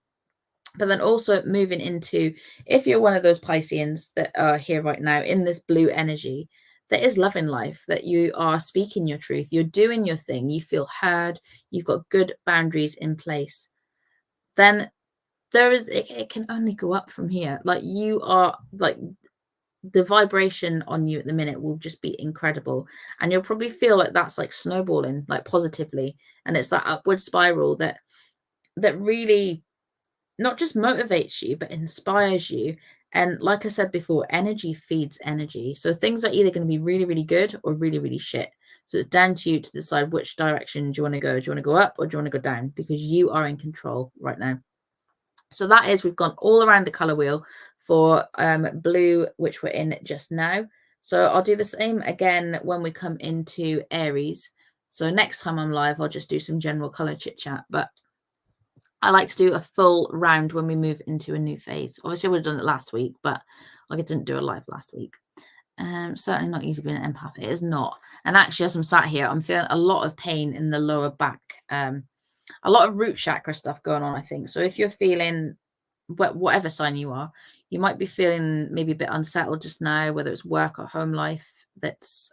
Speaker 2: But then also moving into, if you're one of those Pisceans that are here right now in this blue energy, that is loving life, that you are speaking your truth, you're doing your thing, you feel heard, you've got good boundaries in place, then there is, it can only go up from here. Like, you are like, the vibration on you at the minute will just be incredible, and you'll probably feel like that's like snowballing, like positively, and it's that upward spiral that really not just motivates you but inspires you. And like I said before, energy feeds energy, so things are either going to be really, really good or really, really shit. So it's down to you to decide which direction do you want to go. Do you want to go up or do you want to go down? Because you are in control right now. So that is, we've gone all around the color wheel for blue, which we're in just now. So I'll do the same again when we come into Aries. So next time I'm live, I'll just do some general color chit chat, but I like to do a full round when we move into a new phase. Obviously, I would have done it last week, but like, I didn't do a live last week. Certainly not easy being an empath. It is not. And actually, as I'm sat here, I'm feeling a lot of pain in the lower back. A lot of root chakra stuff going on, I think. So if you're feeling, whatever sign you are, you might be feeling maybe a bit unsettled just now, whether it's work or home life that's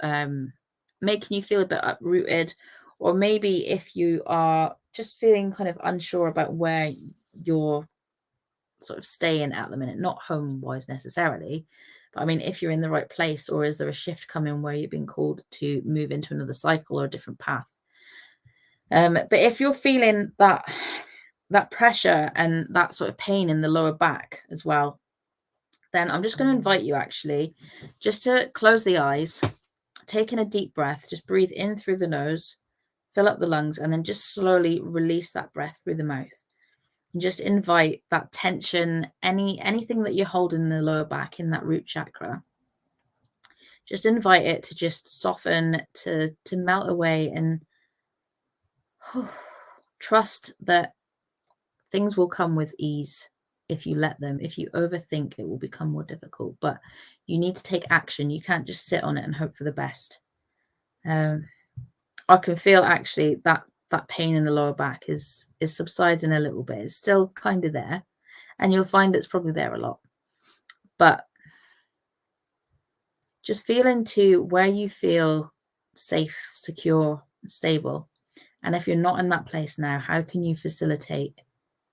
Speaker 2: making you feel a bit uprooted, or maybe if you are just feeling kind of unsure about where you're sort of staying at the minute, not home wise necessarily, but I mean, if you're in the right place, or is there a shift coming where you've been called to move into another cycle or a different path. But if you're feeling that pressure and that sort of pain in the lower back as well, then I'm just going to invite you actually just to close the eyes, taking a deep breath, just breathe in through the nose, fill up the lungs, and then just slowly release that breath through the mouth. And just invite that tension, anything that you're holding in the lower back, in that root chakra, just invite it to just soften, to melt away, and trust that things will come with ease if you let them. If you overthink, it will become more difficult, but you need to take action. You can't just sit on it and hope for the best. I can feel actually that pain in the lower back is subsiding a little bit. It's still kind of there, and you'll find it's probably there a lot, but just feel into where you feel safe, secure, stable. And if you're not in that place now, how can you facilitate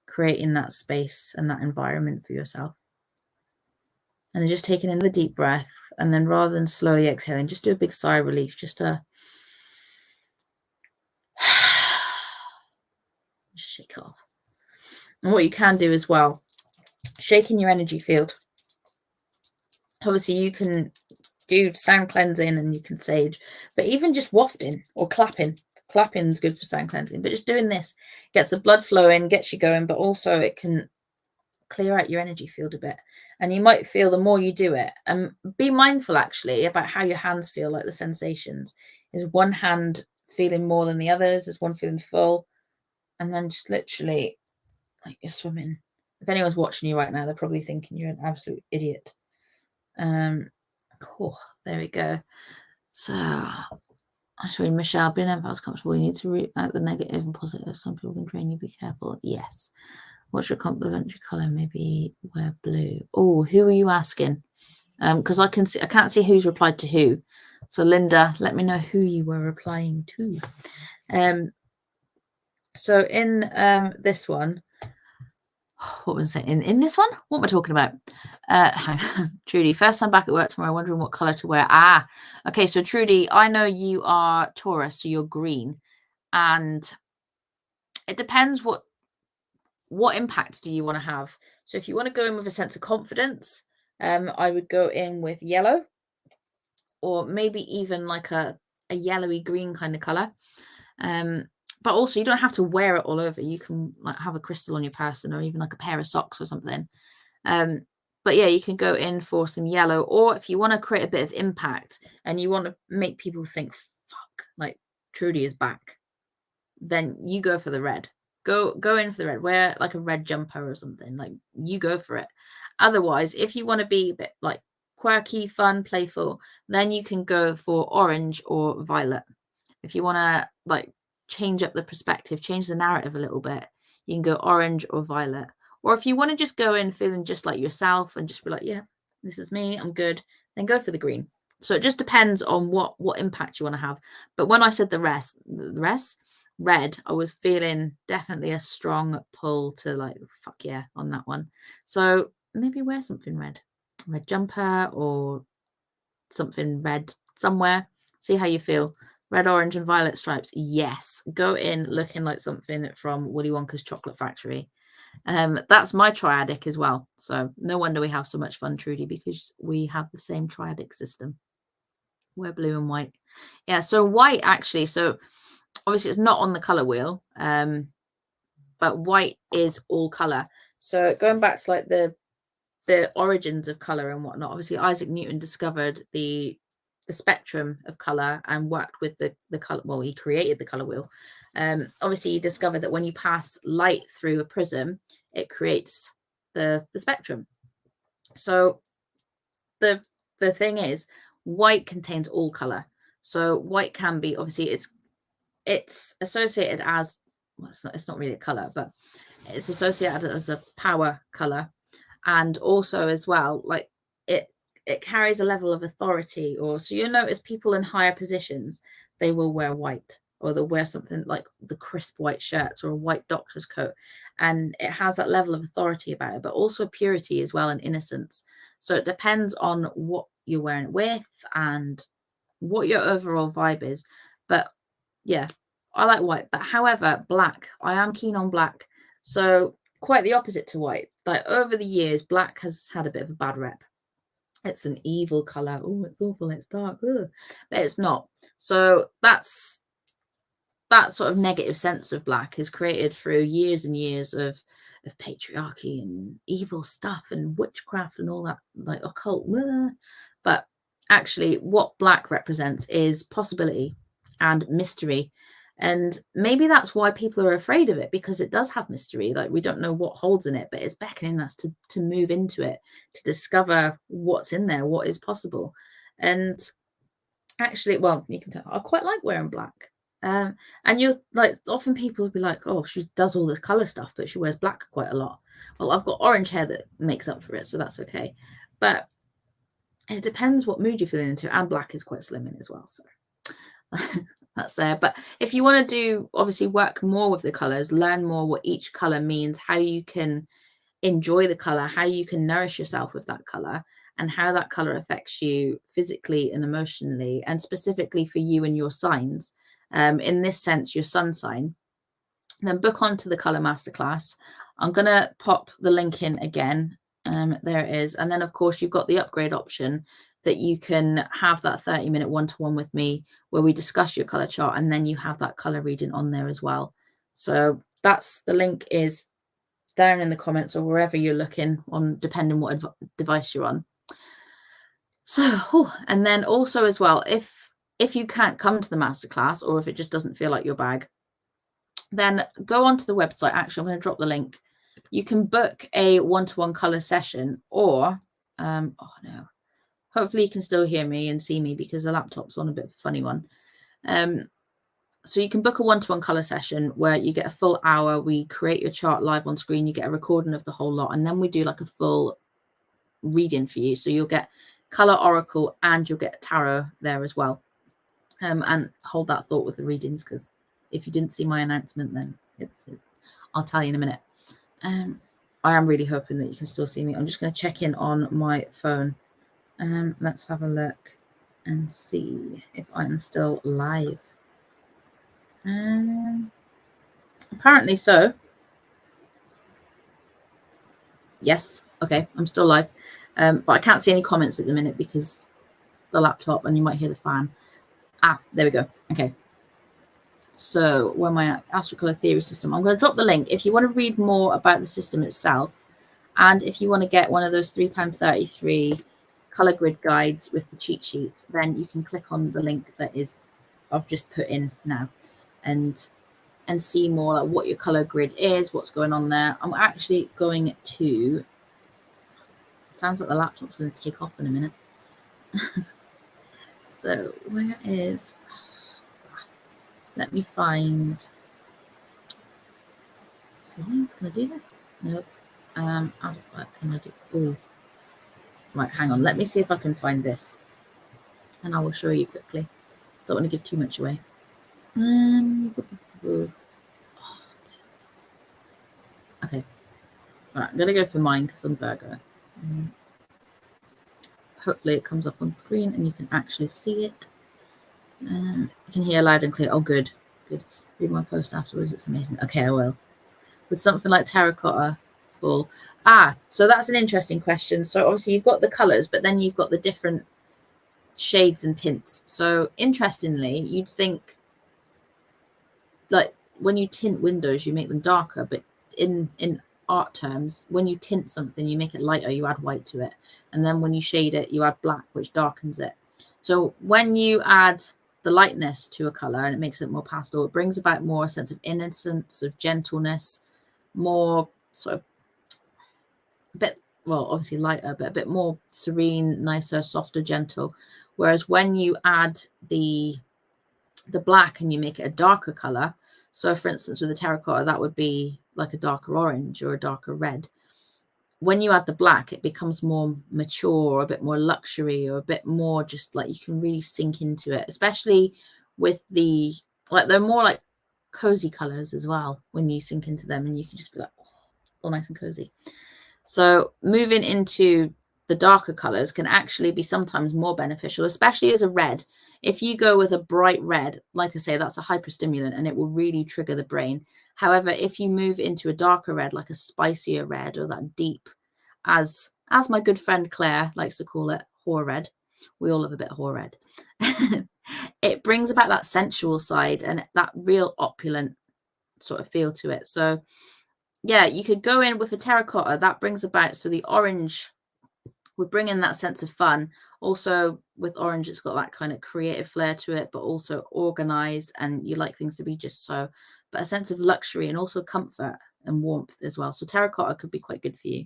Speaker 2: creating that space and that environment for yourself? And then just taking in the deep breath, and then rather than slowly exhaling, just do a big sigh of relief, just to shake off. And what you can do as well, shaking your energy field. Obviously, you can do sound cleansing and you can sage, but even just wafting or clapping. Clapping is good for sound cleansing, but just doing this gets the blood flowing, gets you going, but also it can clear out your energy field a bit. And you might feel the more you do it, and be mindful actually about how your hands feel, like the sensations. Is one hand feeling more than the others? Is one feeling full? And then just literally like you're swimming. If anyone's watching you right now, they're probably thinking you're an absolute idiot. Cool, there we go. So actually, Michelle, being empath's comfortable, you need to root out the negative and positive. Some people can drain you, be careful. Yes. What's your complementary color? Maybe wear blue. Oh, who are you asking? Because I can't see who's replied to who. So Linda, let me know who you were replying to. So in this one, what was it? In this one? What am I talking about? Hang on. Trudy, first time back at work tomorrow, wondering what color to wear. Ah, okay. So Trudy, I know you are Taurus, so you're green, and it depends what impact do you want to have. So if you want to go in with a sense of confidence, I would go in with yellow, or maybe even like a yellowy green kind of color. But also you don't have to wear it all over. You can like have a crystal on your person, or even like a pair of socks or something. But yeah, you can go in for some yellow, or if you want to create a bit of impact and you want to make people think, fuck, like Trudy is back, then you go for the red. Go in for the red. Wear like a red jumper or something. Like, you go for it. Otherwise, if you want to be a bit like quirky, fun, playful, then you can go for orange or violet. If you want to like change up the perspective, change the narrative a little bit, you can go orange or violet. Or if you want to just go in feeling just like yourself and just be like, yeah, this is me, I'm good, then go for the green. So it just depends on what impact you want to have. But when I said the rest, red, I was feeling definitely a strong pull to like, fuck yeah, on that one. So maybe wear something red jumper or something red somewhere. See how you feel. Red, orange, and violet stripes. Yes. Go in looking like something from Willy Wonka's Chocolate Factory. That's my triadic as well. So no wonder we have so much fun, Trudy, because we have the same triadic system. We're blue and white. Yeah, so white actually. So obviously it's not on the color wheel, but white is all color. So going back to like the origins of color and whatnot, obviously Isaac Newton discovered the spectrum of color and worked with the color. Well, he created the color wheel. Obviously he discovered that when you pass light through a prism, it creates the spectrum. So the thing is, white contains all color. So white can be, obviously it's associated as, well, it's not really a color, but it's associated as a power color. And also as well, like it carries a level of authority. Or so you'll notice people in higher positions, they will wear white, or they'll wear something like the crisp white shirts or a white doctor's coat, and it has that level of authority about it, but also purity as well, and innocence. So it depends on what you're wearing it with and what your overall vibe is. But yeah, I like white. But however, black, I am keen on black. So quite the opposite to white. Like over the years, black has had a bit of a bad rep. It's an evil color. Oh, it's awful, it's dark. Ugh. But it's not. So that sort of negative sense of black is created through years and years of patriarchy and evil stuff and witchcraft and all that, like occult. But actually what black represents is possibility and mystery. And maybe that's why people are afraid of it, because it does have mystery. Like, we don't know what holds in it, but it's beckoning us to move into it, to discover what's in there, what is possible. And actually, well, you can tell I quite like wearing black. And you're like, often people will be like, oh, she does all this color stuff, but she wears black quite a lot. Well, I've got orange hair that makes up for it, so that's okay. But it depends what mood you're feeling into, and black is quite slimming as well, so that's there. But if you want to do, obviously, work more with the colors, learn more what each color means, how you can enjoy the color, how you can nourish yourself with that color, and how that color affects you physically and emotionally, and specifically for you and your signs, in this sense, your sun sign, then book onto the color masterclass. I'm going to pop the link in again. There it is. And then, of course, you've got the upgrade option that you can have that 30-minute one-to-one with me where we discuss your color chart, and then you have that color reading on there as well. So that's, the link is down in the comments or wherever you're looking on, depending what device you're on. So, and then also as well, if you can't come to the masterclass, or if it just doesn't feel like your bag, then go onto the website. Actually, I'm going to drop the link. You can book a one-to-one color session, or oh no, hopefully you can still hear me and see me, because the laptop's on a bit of a funny one. So you can book a one-to-one color session where you get a full hour. We create your chart live on screen. You get a recording of the whole lot. And then we do like a full reading for you. So you'll get color oracle and you'll get tarot there as well. And hold that thought with the readings, because if you didn't see my announcement, then I'll tell you in a minute. I am really hoping that you can still see me. I'm just going to check in on my phone. Let's have a look and see if I'm still live. Apparently so. Yes. Okay, I'm still live. But I can't see any comments at the minute because the laptop, and you might hear the fan. There we go. Okay. So where am I at? Astrocolor Theory System. I'm going to drop the link. If you want to read more about the system itself, and if you want to get one of those £3.33 color grid guides with the cheat sheets, then you can click on the link that I've just put in now, and see more like what your color grid is, what's going on there. I'm actually going to, it sounds like the laptop's going to take off in a minute. So where is, let me find, so I'm going to do this. Nope. Out of what can I do? Oh, right, hang on. Let me see if I can find this, and I will show you quickly. Don't want to give too much away. Okay. Right, I'm going to go for mine because I'm Virgo. Hopefully it comes up on screen and you can actually see it. You can hear loud and clear. Oh, good. Good. Read my post afterwards. It's amazing. Okay, I will. With something like terracotta full. So that's an interesting question. So obviously you've got the colors, but then you've got the different shades and tints. So interestingly, you'd think like when you tint windows, you make them darker, but in art terms, when you tint something, you make it lighter, you add white to it, and then when you shade it, you add black, which darkens it. So when you add the lightness to a color and it makes it more pastel, it brings about more a sense of innocence, of gentleness, more sort of a bit, well, obviously lighter, but a bit more serene, nicer, softer, gentle. Whereas when you add the black and you make it a darker color, so for instance with the terracotta, that would be like a darker orange or a darker red. When you add the black, it becomes more mature, or a bit more luxury, or a bit more just like you can really sink into it, especially with the, like, they're more like cozy colors as well when you sink into them, and you can just be like, oh, all nice and cozy. So moving into the darker colors can actually be sometimes more beneficial, especially as a red. If you go with a bright red, like I say, that's a hyperstimulant and it will really trigger the brain. However, if you move into a darker red, like a spicier red, or that deep, as my good friend Claire likes to call it, whore red. We all love a bit of whore red. It brings about that sensual side and that real opulent sort of feel to it. So yeah, you could go in with a terracotta that brings about, so the orange would bring in that sense of fun. Also with orange, it's got that kind of creative flair to it, but also organized, and you like things to be just so, but a sense of luxury and also comfort and warmth as well. So terracotta could be quite good for you.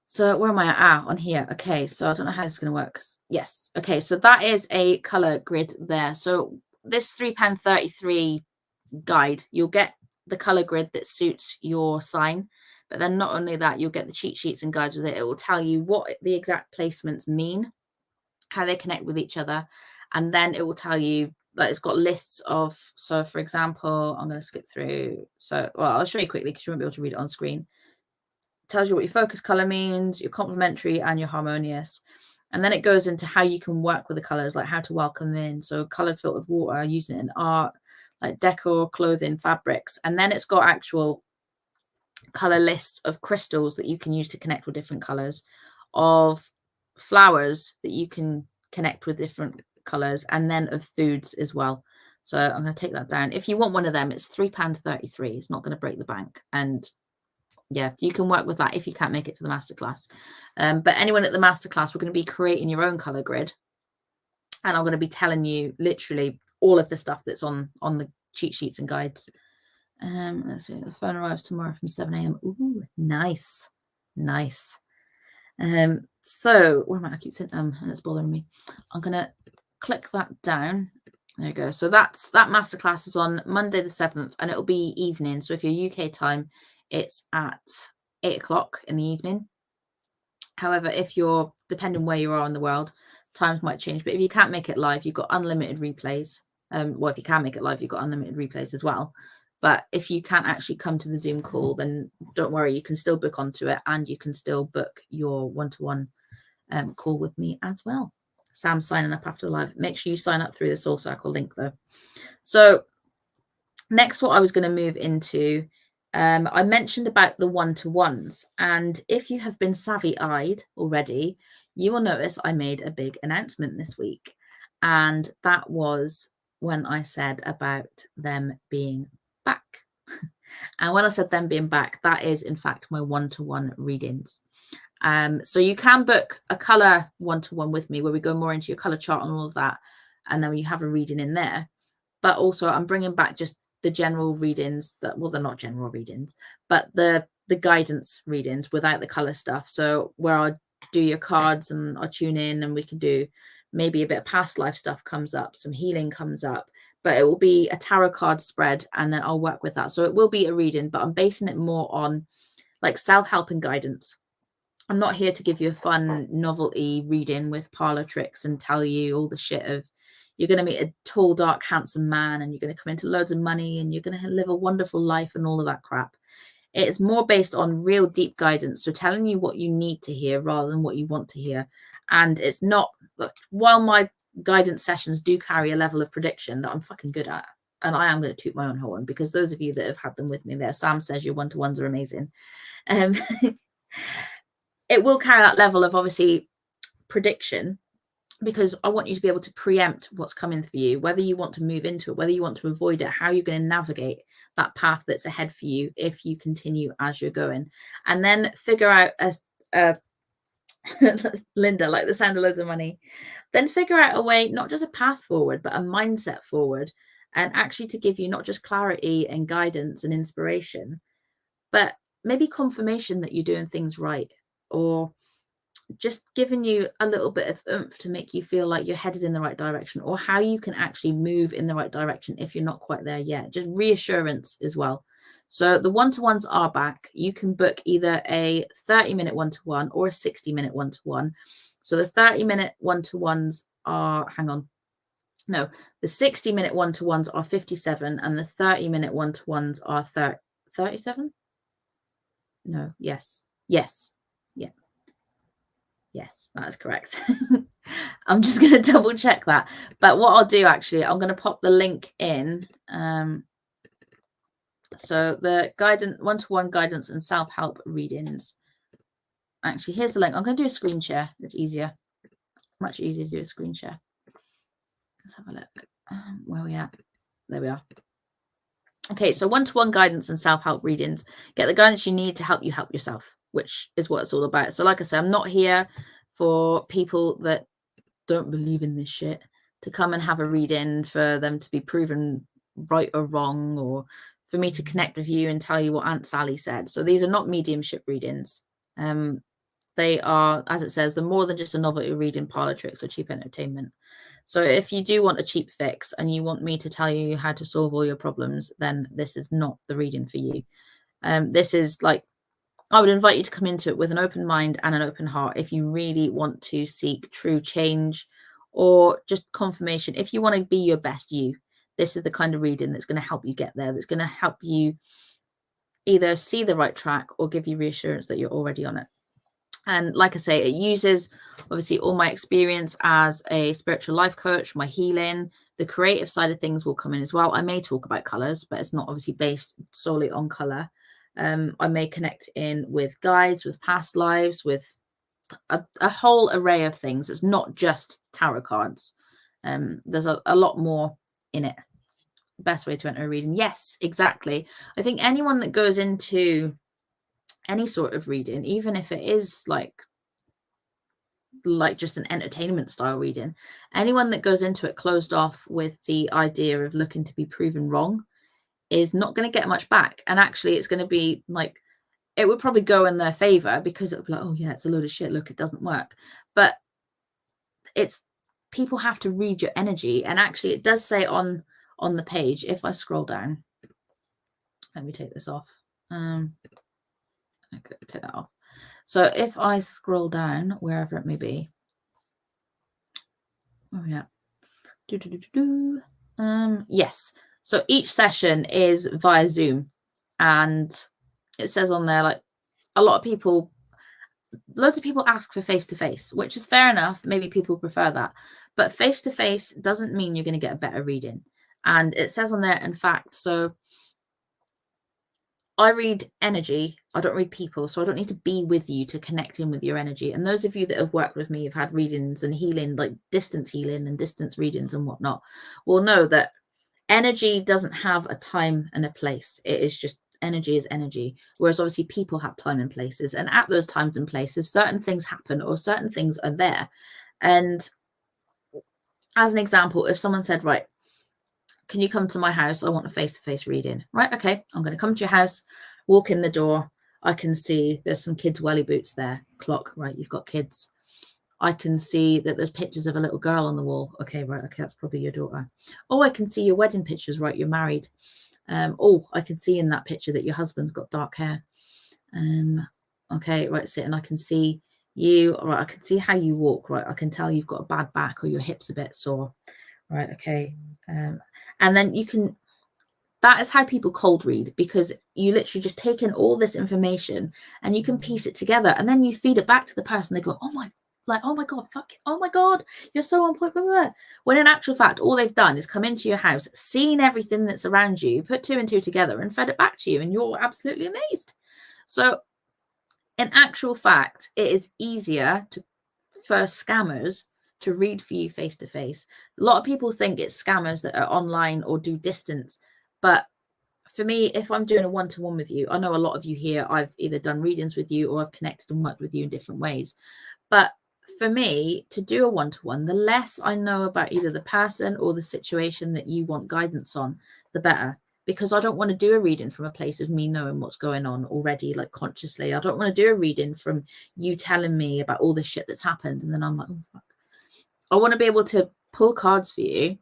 Speaker 2: So where am I at? On here. Okay, so I don't know how this is going to work. Yes. Okay, so that is a color grid there. So this £3.33 guide, you'll get the color grid that suits your sign, but then not only that, you'll get the cheat sheets and guides with it. It will tell you what the exact placements mean, how they connect with each other, and then it will tell you, like, it's got lists of, so for example, I'm going to skip through, so well, I'll show you quickly because you won't be able to read it on screen. It tells you what your focus color means, your complementary and your harmonious. And then it goes into how you can work with the colors, like how to welcome them in. So color filtered water, using it in art, like decor, clothing, fabrics. And then it's got actual color lists of crystals that you can use to connect with different colors, of flowers that you can connect with different colors, and then of foods as well. So I'm going to take that down. If you want one of them, it's £3.33. It's not going to break the bank. And yeah, you can work with that if you can't make it to the masterclass. But anyone at the masterclass, we're going to be creating your own color grid, and I'm going to be telling you literally all of the stuff that's on the cheat sheets and guides. Let's see, the phone arrives tomorrow from 7 a.m. Ooh, nice. So where am I? I keep saying and it's bothering me. I'm going to click that down. There you go. So that masterclass is on Monday the 7th, and it'll be evening. So if you're UK time, it's at 8 o'clock in the evening. However, if you're, depending where you are in the world, times might change. But if you can't make it live, you've got unlimited replays. Well, if you can make it live, you've got unlimited replays as well. But if you can't actually come to the Zoom call, then don't worry, you can still book onto it, and you can still book your one-to-one call with me as well. Sam's signing up after live. Make sure you sign up through the Soul Circle link though. So next, what I was going to move into, I mentioned about the one-to-ones, and if you have been savvy-eyed already, you will notice I made a big announcement this week, and that was when I said about them being back. And when I said them being back, that is in fact my one-to-one readings. So you can book a color one-to-one with me where we go more into your color chart and all of that, and then you have a reading in there. But also I'm bringing back just the general readings that, well, they're not general readings, but the guidance readings without the color stuff. So where I do your cards and I tune in, and we can do maybe a bit of past life stuff comes up, some healing comes up, but it will be a tarot card spread, and then I'll work with that. So it will be a reading, but I'm basing it more on like self-help and guidance. I'm not here to give you a fun novelty reading with parlor tricks and tell you all the shit of you're going to meet a tall, dark, handsome man, and you're going to come into loads of money, and you're going to live a wonderful life and all of that crap. It's more based on real deep guidance. So telling you what you need to hear rather than what you want to hear. And it's not, look, while my guidance sessions do carry a level of prediction that I'm fucking good at, and I am going to toot my own horn, because those of you that have had them with me there, Sam says your one-to-ones are amazing. It will carry that level of obviously prediction, because I want you to be able to preempt what's coming for you, whether you want to move into it, whether you want to avoid it, how you're going to navigate that path that's ahead for you if you continue as you're going. And then figure out Linda, like the sound of loads of money, then figure out a way, not just a path forward, but a mindset forward, and actually to give you not just clarity and guidance and inspiration, but maybe confirmation that you're doing things right, or just giving you a little bit of oomph to make you feel like you're headed in the right direction, or how you can actually move in the right direction if you're not quite there yet. Just reassurance as well. So the one-to-ones are back. You can book either a 30-minute one-to-one or a 60-minute one-to-one. So the 30-minute one-to-ones are, the 60-minute one-to-ones are 57, and the 30-minute one-to-ones are 37. No, yes. Yes, that is correct. I'm just going to double check that. But what I'll do, actually, I'm going to pop the link in. So the guidance, one-to-one guidance and self-help readings. Actually, here's the link. I'm going to do a screen share. It's easier. Much easier to do a screen share. Let's have a look. Where are we at? There we are. Okay, so one-to-one guidance and self-help readings. Get the guidance you need to help you help yourself, which is what it's all about. So like I said, I'm not here for people that don't believe in this shit to come and have a reading for them to be proven right or wrong, or for me to connect with you and tell you what Aunt Sally said. So these are not mediumship readings. They are, as it says, they're more than just a novelty reading, parlor tricks, or cheap entertainment. So if you do want a cheap fix and you want me to tell you how to solve all your problems, then this is not the reading for you. This is like, I would invite you to come into it with an open mind and an open heart if you really want to seek true change or just confirmation. If you want to be your best you, this is the kind of reading that's going to help you get there, that's going to help you either see the right track or give you reassurance that you're already on it. And like I say, it uses obviously all my experience as a spiritual life coach, my healing, the creative side of things will come in as well. I may talk about colors, but it's not obviously based solely on color. I may connect in with guides, with past lives, with a whole array of things. It's not just tarot cards. There's a lot more in it. Best way to enter a reading. Yes, exactly. I think anyone that goes into any sort of reading, even if it is like just an entertainment style reading, anyone that goes into it closed off with the idea of looking to be proven wrong is not going to get much back. And actually it's going to be like, it would probably go in their favor, because it would be like, oh yeah, it's a load of shit, look, it doesn't work. But it's people have to read your energy. And actually it does say on the page, if I scroll down, let me take this off. I could take that off. So if I scroll down, wherever it may be, oh yeah, yes. So each session is via Zoom, and it says on there, like, loads of people ask for face-to-face, which is fair enough. Maybe people prefer that, but face-to-face doesn't mean you're going to get a better reading. And it says on there, in fact, so I read energy, I don't read people, so I don't need to be with you to connect in with your energy. And those of you that have worked with me, have had readings and healing, like distance healing and distance readings and whatnot, will know that energy doesn't have a time and a place. It is just energy is energy. Whereas obviously people have time and places, and at those times and places, certain things happen or certain things are there. And as an example, if someone said, right, can you come to my house? I want a face-to-face reading. Right, okay, I'm going to come to your house, walk in the door. I can see there's some kids' welly boots there. Clock, right, you've got kids. I can see that there's pictures of a little girl on the wall. Okay, right, okay, that's probably your daughter. Oh, I can see your wedding pictures, right, you're married. Oh, I can see in that picture that your husband's got dark hair. Okay, right, sit, and I can see you. Right, I can see how you walk. Right, I can tell you've got a bad back or your hip's a bit sore. Right, okay. And then you can, that is how people cold read, because you literally just take in all this information and you can piece it together, and then you feed it back to the person. They go, oh my, like, oh my God, fuck, oh my God, you're so on point. Blah, blah, blah. When in actual fact, all they've done is come into your house, seen everything that's around you, put 2 and 2 together and fed it back to you, and you're absolutely amazed. So in actual fact, it is easier for scammers to read for you face to face. A lot of people think it's scammers that are online or do distance. But for me, if I'm doing a one-to-one with you, I know a lot of you here, I've either done readings with you or I've connected and worked with you in different ways. But for me, to do a one-to-one, the less I know about either the person or the situation that you want guidance on, the better. Because I don't want to do a reading from a place of me knowing what's going on already, like consciously. I don't want to do a reading from you telling me about all the shit that's happened. And then I'm like, oh, fuck. I want to be able to pull cards for you,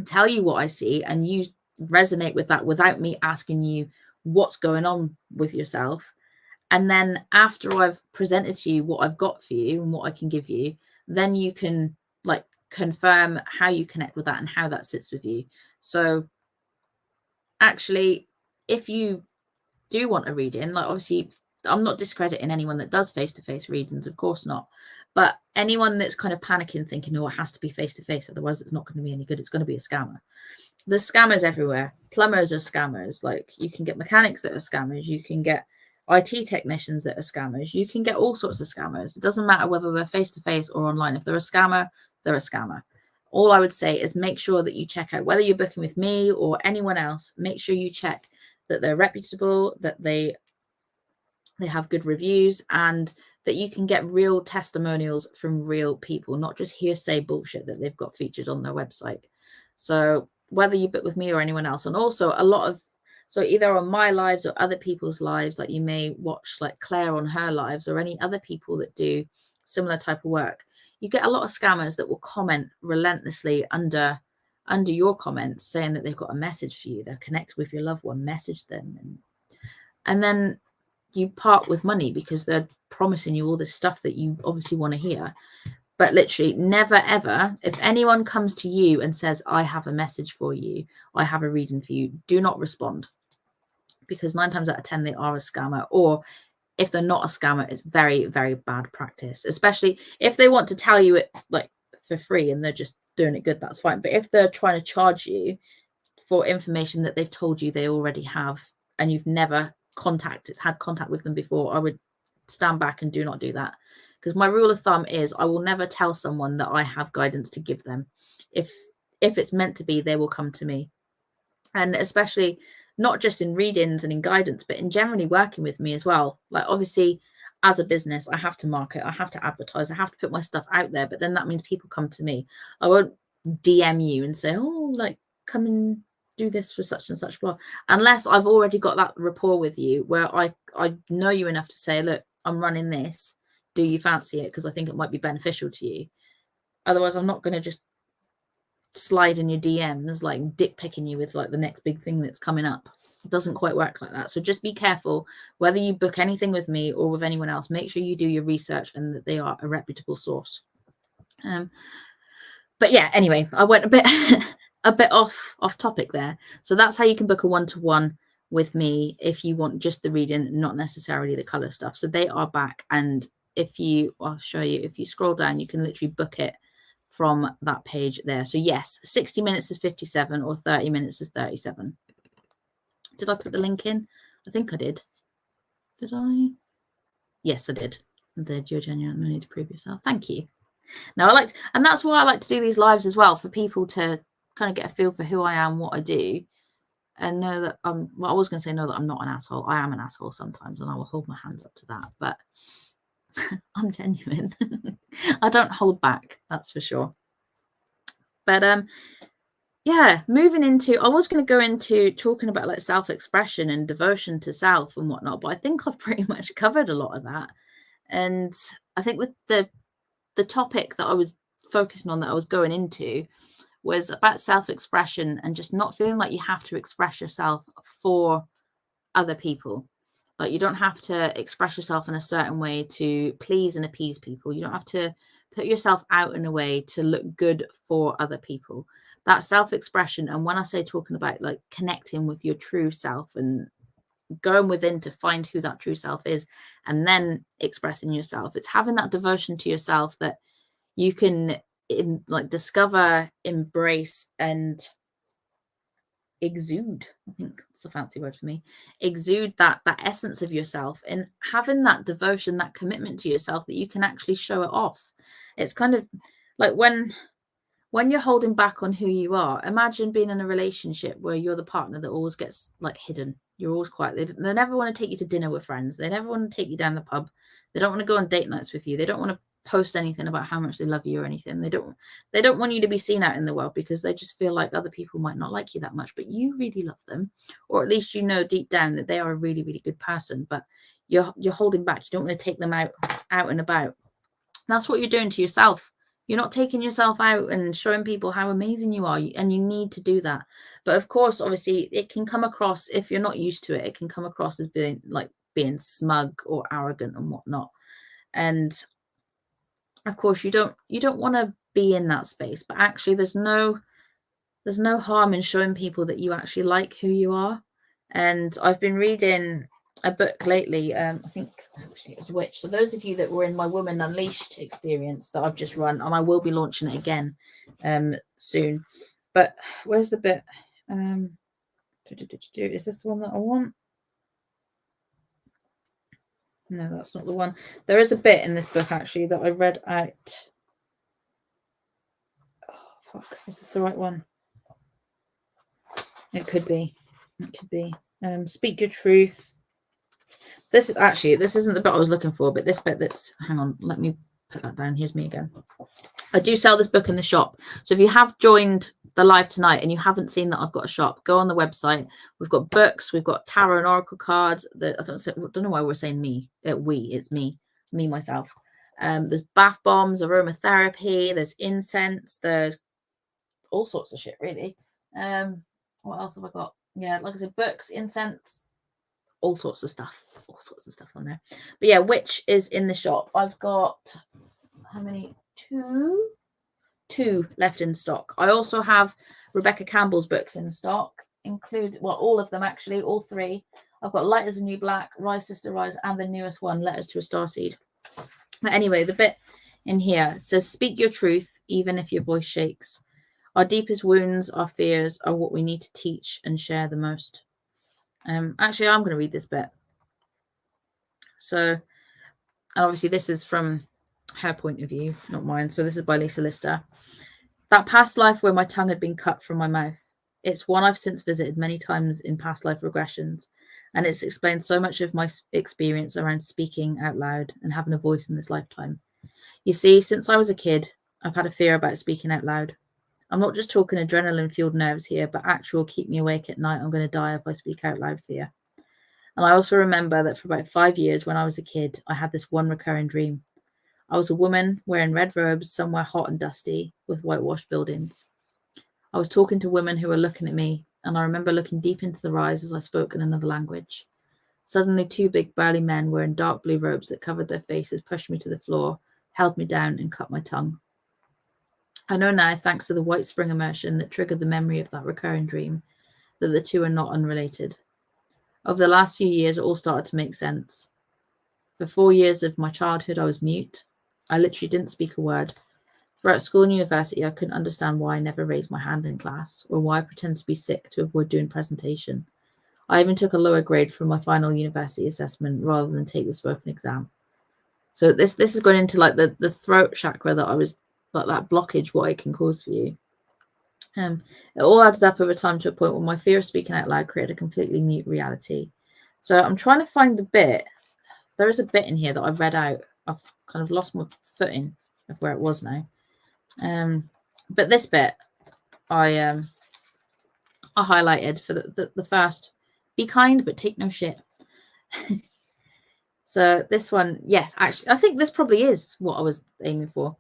Speaker 2: tell you what I see, and you resonate with that without me asking you what's going on with yourself. And then after I've presented to you what I've got for you and what I can give you, then you can like confirm how you connect with that and how that sits with you. So actually, if you do want a reading, like obviously I'm not discrediting anyone that does face-to-face readings, of course not. But anyone that's kind of panicking, thinking, oh, it has to be face-to-face, otherwise it's not going to be any good, it's going to be a scammer. There's scammers everywhere. Plumbers are scammers. Like you can get mechanics that are scammers. You can get IT technicians that are scammers. You can get all sorts of scammers. It doesn't matter whether they're face-to-face or online. If they're a scammer, they're a scammer. All I would say is make sure that you check out, whether you're booking with me or anyone else, make sure you check that they're reputable, that they have good reviews, and that you can get real testimonials from real people, not just hearsay bullshit that they've got featured on their website. So whether you book with me or anyone else, and also a lot of, so either on my lives or other people's lives, like you may watch like Claire on her lives or any other people that do similar type of work, you get a lot of scammers that will comment relentlessly under your comments saying that they've got a message for you, they're connected with your loved one, message them, and then you part with money because they're promising you all this stuff that you obviously want to hear. But literally never ever, if anyone comes to you and says, I have a message for you, I have a reading for you, do not respond, because 9 times out of 10 they are a scammer. Or if they're not a scammer, it's very, very bad practice, especially if they want to tell you it like for free and they're just doing it good, that's fine. But if they're trying to charge you for information that they've told you they already have and you've never had contact with them before, I would stand back and do not do that. Because my rule of thumb is I will never tell someone that I have guidance to give them. If it's meant to be, they will come to me. And especially not just in readings and in guidance, but in generally working with me as well. Like obviously as a business, I have to market, I have to advertise, I have to put my stuff out there, but then that means people come to me. I won't DM you and say, oh, like come and do this for such and such, blah, unless I've already got that rapport with you where I know you enough to say, look, I'm running this, do you fancy it, because I think it might be beneficial to you. Otherwise, I'm not going to just slide in your DMs, like dick picking you with like the next big thing that's coming up. It doesn't quite work like that. So just be careful whether you book anything with me or with anyone else. Make sure you do your research and that they are a reputable source. But yeah, anyway, I went a bit off topic there. So that's how you can book a one-to-one with me if you want just the reading, not necessarily the color stuff. So they are back, and I'll show you, if you scroll down, you can literally book it from that page there. So yes, 60 minutes is 57 or 30 minutes is 37. Did I put the link in? I think I did. Did I? Yes, I did. You're genuine. No need to prove yourself. Thank you. Now and that's why I like to do these lives as well, for people to kind of get a feel for who I am, what I do, and know that I was going to say, know that I'm not an asshole. I am an asshole sometimes, and I will hold my hands up to that, but I'm genuine. I don't hold back, that's for sure. But yeah, moving into, I was going to go into talking about like self-expression and devotion to self and whatnot, but I think I've pretty much covered a lot of that. And I think with the topic that I was focusing on, that I was going into, was about self-expression and just not feeling like you have to express yourself for other people. Like, you don't have to express yourself in a certain way to please and appease people. You don't have to put yourself out in a way to look good for other people. That's self-expression. And when I say talking about like connecting with your true self and going within to find who that true self is and then expressing yourself, it's having that devotion to yourself that you can like discover, embrace, and exude. I think it's a fancy word for me. Exude that essence of yourself, and having that devotion, that commitment to yourself, that you can actually show it off. It's kind of like when you're holding back on who you are. Imagine being in a relationship where you're the partner that always gets like hidden. You're always quiet. They never want to take you to dinner with friends. They never want to take you down the pub. They don't want to go on date nights with you. They don't want to post anything about how much they love you or anything. They don't want you to be seen out in the world, because they just feel like other people might not like you that much, but you really love them, or at least you know deep down that they are a really, really good person, but you're holding back. You don't want to take them out and about. That's what you're doing to yourself. You're not taking yourself out and showing people how amazing you are, and you need to do that. But of course, obviously, it can come across, if you're not used to it, it can come across as being smug or arrogant and whatnot. And of course, you don't want to be in that space. But actually, there's no harm in showing people that you actually like who you are. And I've been reading a book lately. I think actually it was Witch. So those of you that were in my Woman Unleashed experience that I've just run, and I will be launching it again soon. But where's the bit? Is this the one that I want? No, that's not the one. There is a bit in this book actually that I read out. Oh fuck! Is this the right one? It could be. It could be. Speak your truth. This isn't the bit I was looking for, but this bit that's, hang on, let me put that down. Here's me again. I do sell this book in the shop. So if you have joined the live tonight and you haven't seen that I've got a shop, go on the website. We've got books, we've got tarot and oracle cards. I don't know why we're saying me. It's me, myself. There's bath bombs, aromatherapy, there's incense, there's all sorts of shit, really. What else have I got? Yeah, like I said, books, incense, all sorts of stuff on there. But yeah, Witch is in the shop. I've got how many? Two left in stock. I also have Rebecca Campbell's books in stock, all of them actually, all three. I've got Light as a New Black, Rise Sister Rise, and the newest one, Letters to a Starseed. But anyway, the bit in here says, speak your truth even if your voice shakes. Our deepest wounds, our fears, are what we need to teach and share the most. Actually, I'm going to read this bit. So, obviously, this is from her point of view, not mine. So this is by Lisa Lister. That past life where my tongue had been cut from my mouth. It's one I've since visited many times in past life regressions. And it's explained so much of my experience around speaking out loud and having a voice in this lifetime. You see, since I was a kid, I've had a fear about speaking out loud. I'm not just talking adrenaline-fueled nerves here, but actual keep me awake at night. I'm going to die if I speak out loud fear. And I also remember that for about 5 years when I was a kid, I had this one recurring dream. I was a woman wearing red robes somewhere hot and dusty with whitewashed buildings. I was talking to women who were looking at me, and I remember looking deep into their eyes as I spoke in another language. Suddenly, two big burly men wearing dark blue robes that covered their faces pushed me to the floor, held me down, and cut my tongue. I know now, thanks to the white spring immersion that triggered the memory of that recurring dream, that the two are not unrelated. Over the last few years, it all started to make sense. For 4 years of my childhood, I was mute. I literally didn't speak a word. Throughout school and university, I couldn't understand why I never raised my hand in class, or why I pretended to be sick to avoid doing presentation. I even took a lower grade for my final university assessment rather than take the spoken exam. So this is going into like the throat chakra that I was, like that blockage, what it can cause for you. It all added up over time to a point where my fear of speaking out loud created a completely mute reality. So I'm trying to find the bit. There is a bit in here that I've read out. I've kind of lost my footing of where it was now. But this bit I highlighted for the first. Be kind, but take no shit. So this one, yes, actually, I think this probably is what I was aiming for.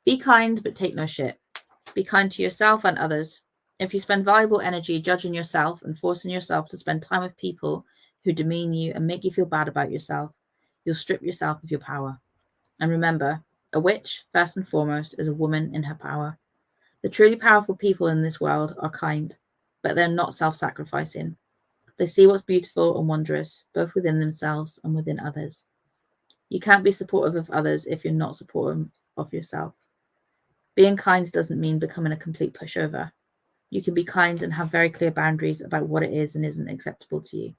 Speaker 2: Be kind, but take no shit. Be kind to yourself and others. If you spend valuable energy judging yourself and forcing yourself to spend time with people who demean you and make you feel bad about yourself, you'll strip yourself of your power. And remember, a witch, first and foremost, is a woman in her power. The truly powerful people in this world are kind, but they're not self-sacrificing. They see what's beautiful and wondrous, both within themselves and within others. You can't be supportive of others if you're not supportive of yourself. Being kind doesn't mean becoming a complete pushover. You can be kind and have very clear boundaries about what it is and isn't acceptable to you.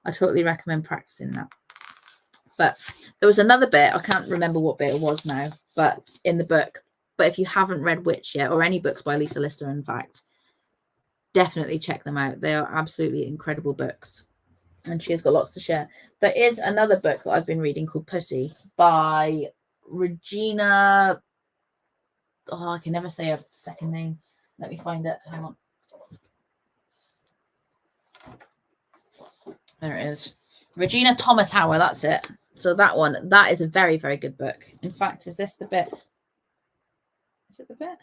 Speaker 2: I totally recommend practicing that. But there was another bit, I can't remember what bit it was now, but in the book. But if you haven't read Witch yet, or any books by Lisa Lister, in fact, definitely check them out. They are absolutely incredible books. And she has got lots to share. There is another book that I've been reading called Pussy by Regina. Oh, I can never say her second name. Let me find it. Hang on. There it is. Regina Thomas Hauer, that's it. So that one, that is a very, very good book. In fact, is this the bit? Is it the bit?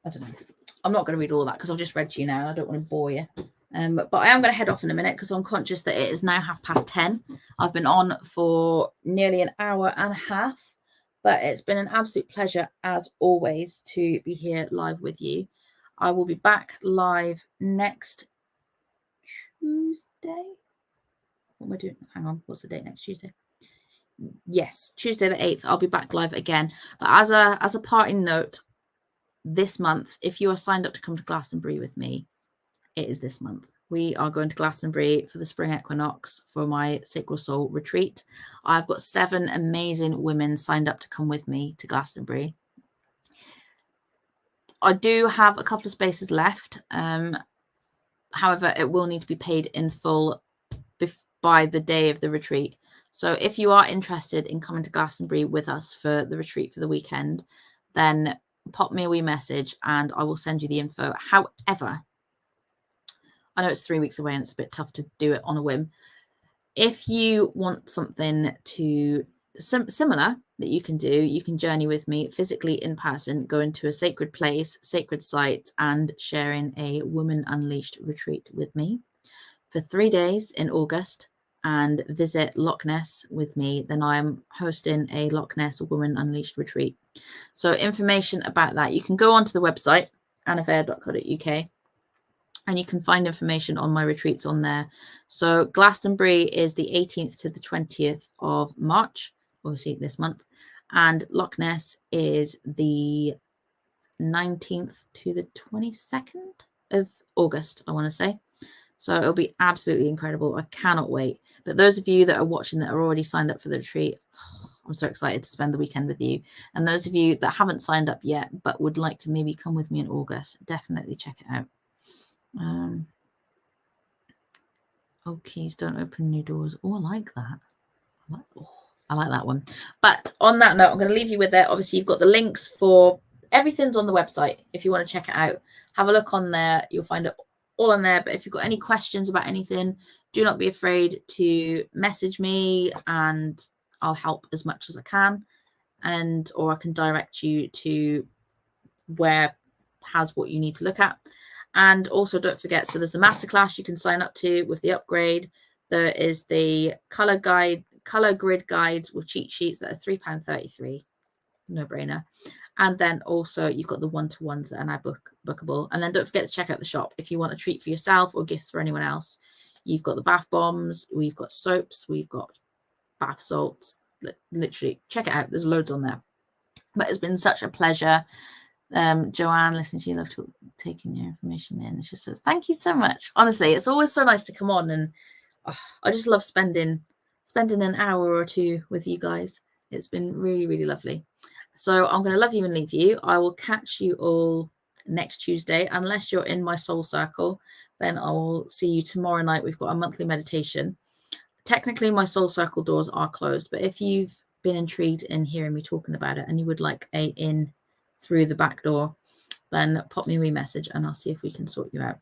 Speaker 2: I don't know. I'm not going to read all that because I've just read to you now. I don't want to bore you. But I am going to head off in a minute because I'm conscious that it is now 10:30. I've been on for nearly an hour and a half, but it's been an absolute pleasure, as always, to be here live with you. I will be back live next Tuesday. What am I doing? Hang on. What's the date next Tuesday? Yes, Tuesday the 8th. I'll be back live again. But as a parting note, this month, if you are signed up to come to Glastonbury with me, it is this month. We are going to Glastonbury for the spring equinox for my Sacral Soul retreat. I've got 7 amazing women signed up to come with me to Glastonbury. I do have a couple of spaces left. However, it will need to be paid in full by the day of the retreat. So if you are interested in coming to Glastonbury with us for the retreat for the weekend, then pop me a wee message and I will send you the info. However, I know it's 3 weeks away and it's a bit tough to do it on a whim. If you want something to similar that you can do, you can journey with me physically in person, going to a sacred place, sacred site, and sharing a Woman Unleashed retreat with me for 3 days in August, and visit Loch Ness with me. Then I'm hosting a Loch Ness Woman Unleashed retreat. So information about that, you can go onto the website, annavea.co.uk, and you can find information on my retreats on there. So Glastonbury is the 18th to the 20th of March, obviously this month, and Loch Ness is the 19th to the 22nd of August, I want to say. So it'll be absolutely incredible. I cannot wait. But those of you that are watching that are already signed up for the retreat, I'm so excited to spend the weekend with you. And those of you that haven't signed up yet but would like to maybe come with me in August, definitely check it out. Oh, keys don't open new doors. Oh, I like that. I like that one. But on that note, I'm going to leave you with it. Obviously, you've got the links for everything's on the website. If you want to check it out, have a look on there. You'll find it all on there. But if you've got any questions about anything, do not be afraid to message me, and I'll help as much as I can, or I can direct you to where has what you need to look at. And also don't forget, so there's the masterclass you can sign up to with the upgrade. There is the color grid guide with cheat sheets that are £3.33, no brainer. And then also you've got the one-to-ones that are now bookable. And then don't forget to check out the shop if you want a treat for yourself or gifts for anyone else. You've got the bath bombs, we've got soaps, we've got bath salts. Literally check it out, there's loads on there. But it's been such a pleasure. Joanne, listen to you, love taking your information in. It's just thank you so much. Honestly, it's always so nice to come on, and I just love spending an hour or two with you guys. It's been really, really lovely. So I'm going to love you and leave you. I will catch you all next Tuesday. Unless you're in my soul circle, then I will see you tomorrow night. We've got a monthly meditation. Technically, my soul circle doors are closed, but if you've been intrigued in hearing me talking about it and you would like a in through the back door, then pop me a wee message and I'll see if we can sort you out.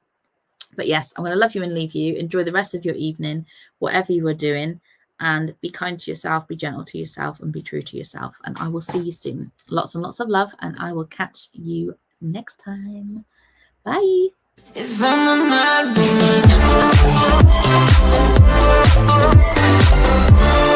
Speaker 2: But yes, I'm going to love you and leave you. Enjoy the rest of your evening, whatever you are doing, and be kind to yourself, be gentle to yourself, and be true to yourself. And I will see you soon. Lots and lots of love, and I will catch you next time. Bye. If I'm a mad woman.